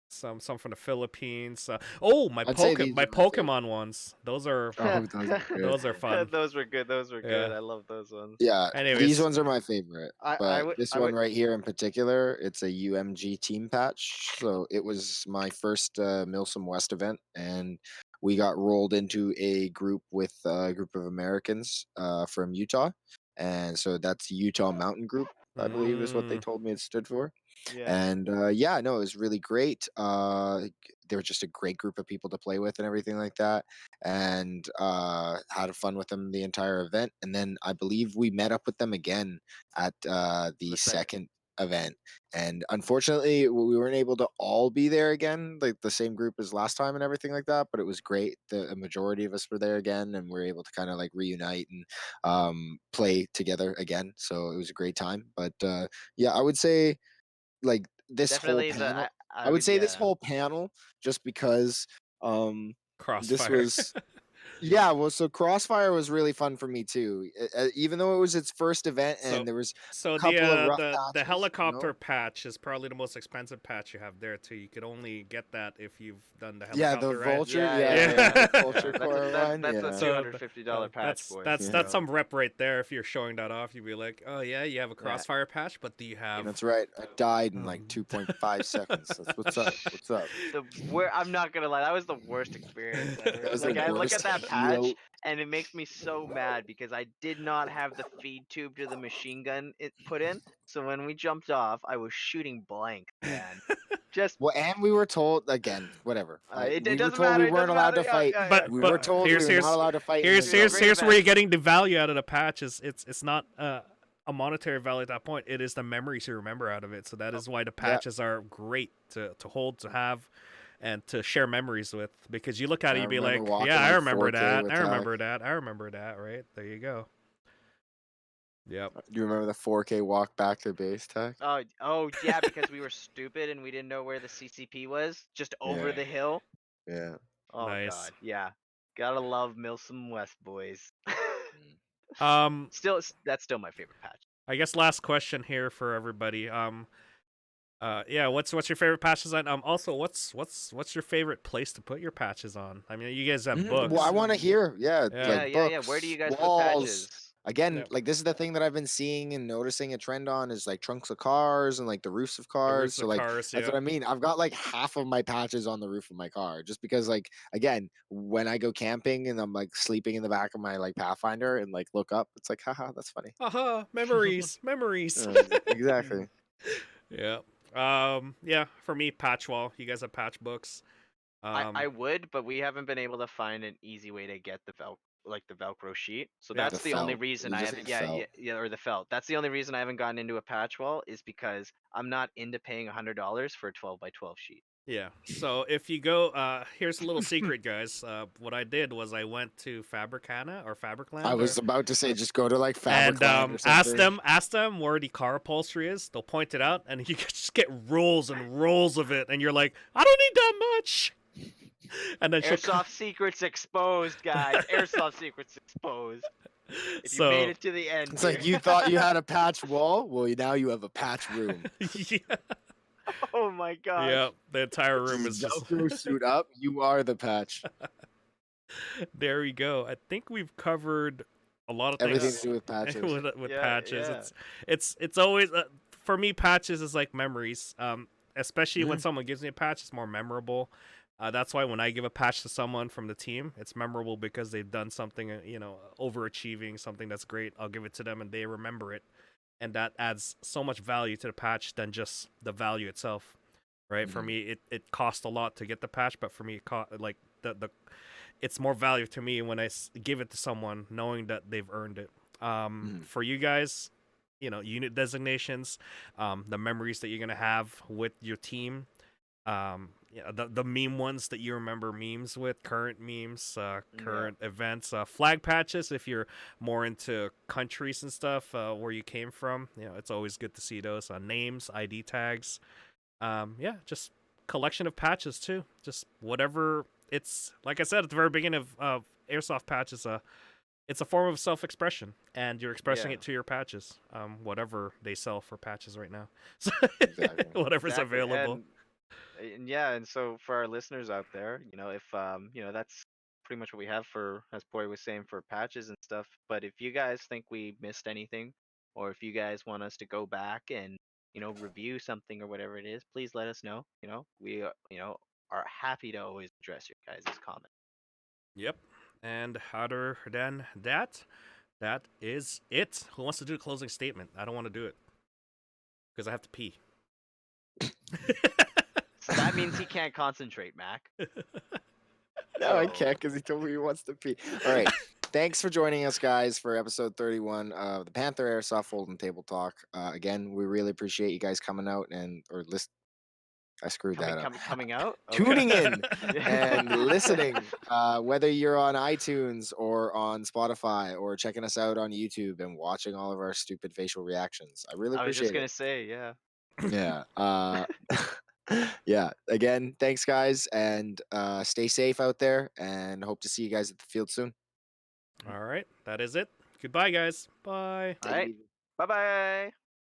some from the Philippines. Oh, my I'd say my these are my favorite. Pokemon ones. Those are Oh, those are good. those are fun. Those were good. Those were good. Yeah. I love those ones. Yeah, these Anyways, ones are my favorite. I But would this I one would right here in particular, it's a UMG team patch. So it was my first Milsom West event, and we got rolled into a group with a group of Americans from Utah. And so that's Utah Mountain Group, I believe is what they mm, told me it stood for. yeah. And yeah, no, it was really great. They were just a great group of people to play with and everything like that, and had fun with them the entire event. And then I believe we met up with them again at the The second. second event. And unfortunately, we weren't able to all be there again, like the same group as last time and everything like that. But it was great. A majority of us were there again, and we were able to kind of like reunite and play together again. So it was a great time. But yeah, I would say like this whole Definitely panel. I I would would, say this yeah. whole panel just because um this Crossfire. was Yeah, well, so Crossfire was really fun for me too. Even though it was its first event So, and there was so a couple of rough the patches, you helicopter know. patch is probably the most expensive patch you have there too. You could only get that if you've done the Yeah, the helicopter, right? vulture. Yeah, Yeah, yeah, yeah, yeah, the Yeah. yeah. vulture core one. That's a Yeah, two So hundred fifty dollar patch, boys. yeah. that's So some rep right there. If you're showing that off, you'd be like, oh yeah, you have a yeah, crossfire patch, but do you have? That's right. I died in like Um, 2.5 seconds. That's what's up. What's up? I'm not gonna lie, that was the worst experience That ever. was the Like I look worst at that patch helo. and it makes me so mad because I did not have the feed tube to the machine gun it put in. So when we jumped off, I was shooting blank, man. Just Well, and we were told again, whatever. it We were doesn't told we matter. It weren't doesn't allowed matter. to Yeah, fight. yeah, yeah. We were but told we were not allowed to fight in the It was a zone. great here's where you're event. getting the value out of the patch. It's not a monetary value at that point. It is the memories you remember out of it. So that is why the Yeah, patches are great to hold, to have, and to share memories with. Because you look at and it, I you'd be remember like, walking yeah, I like remember 4K that. with I Tag. remember that. I remember that. Right there, you go. Yep. Do you remember the 4K walk back to base, Tag? Oh yeah, because we were stupid and we didn't know where the CCP was, just over Yeah, the hill. yeah. Oh Nice. god, yeah. Gotta love Milsom West, boys. Um, That's still my favorite patch. I guess last question here for everybody. Yeah, what's your favorite patch design? Also, what's your favorite place to put your patches on? I mean, you guys have Well, I books. want to hear. Yeah, Yeah. Yeah, like yeah, yeah. Where do books, you guys put walls. patches? Again, Yep. like this is the thing that I've been seeing and noticing a trend on is like trunks of cars and like the roofs of The cars. roofs So of like cars. that's what Yep. I mean. I've got like half of my patches on the roof of my car just because like again, when I go camping and I'm like sleeping in the back of my like Pathfinder and like look up, it's like haha, that's funny. Aha! Memories. Memories. Exactly. Yeah. Yeah. For me, patch wall. You guys have patch books. I would, but we haven't been able to find an easy way to get the Velcro sheet. So Yeah. that's The the only felt. reason You I just haven't. need Yeah, yeah, felt. yeah, or the felt. That's the only reason I haven't gotten into a patch wall is because I'm not into paying $100 for a 12 by 12 sheet. Yeah. So if you go, here's a little secret, guys. What I did was I went to Fabricana or I Fabricland, was about to say just go to like and Fabricland or ask something. them where the car upholstery is. They'll point it out, and you can just get rolls and rolls of it, and you're like, I don't need that much. And then Airsoft secrets exposed, guys. Airsoft secrets exposed. If you made so it to the end, It's here. like you thought you had a patch wall. Well, now you have a patch room. yeah, Oh my gosh. yeah, the entire room is Just just Velcro suit up. You are the patch. there. We go. I think we've covered a lot of Everything to things do with patches. with Yeah, patches. yeah. It's always for me. Patches is like memories. Especially when Mhm. someone gives me a patch, it's more memorable. That's why when I give a patch to someone from the team, it's memorable because they've done something, overachieving, something that's great. I'll give it to them and they remember it, and that adds so much value to the patch than just the value itself. Right? For Mhm. me, it cost a lot to get the patch, but for me, it cost like the it's more value to me when I give it to someone knowing that they've earned it. Mhm. For you guys, unit designations, the memories that you're gonna have with your team, yeah, the meme ones that you remember memes with, current memes, current events, flag patches. If you're more into countries and stuff, where you came from, it's always good to see those. Names, ID tags, yeah, just collection of patches too. Just whatever. It's like I said at the very beginning of airsoft patches. It's a form of self-expression, and you're expressing Yeah. it to your patches. Whatever they sell for patches right now, so Exactly. whatever's Exactly. available. And yeah, and so for our listeners out there, if that's pretty much what we have for, as Poi was saying, for patches and stuff. But if you guys think we missed anything, or if you guys want us to go back and review something or whatever it is, please let us know. We are happy to always address your guys' comments. Yep. And other than that, that is it. Who wants to do a closing statement? I don't want to do it because I have to pee. So that means he can't concentrate, Mac. No, I So- can't because he told me he wants to pee. All right. Thanks for joining us, guys, for episode 31 of the Panther Airsoft Folding Table Talk. Again, we really appreciate you guys coming out or list. I screwed that up. Coming out. Tuning in Yeah. and listening, whether you're on iTunes or on Spotify or checking us out on YouTube and watching all of our stupid facial reactions. I really I was just appreciate gonna it. say, yeah. Yeah. Yeah. Again, thanks guys, and stay safe out there, and hope to see you guys at the field soon. All right, that is it. Goodbye, guys. Bye. All Take it right. easy. Bye bye.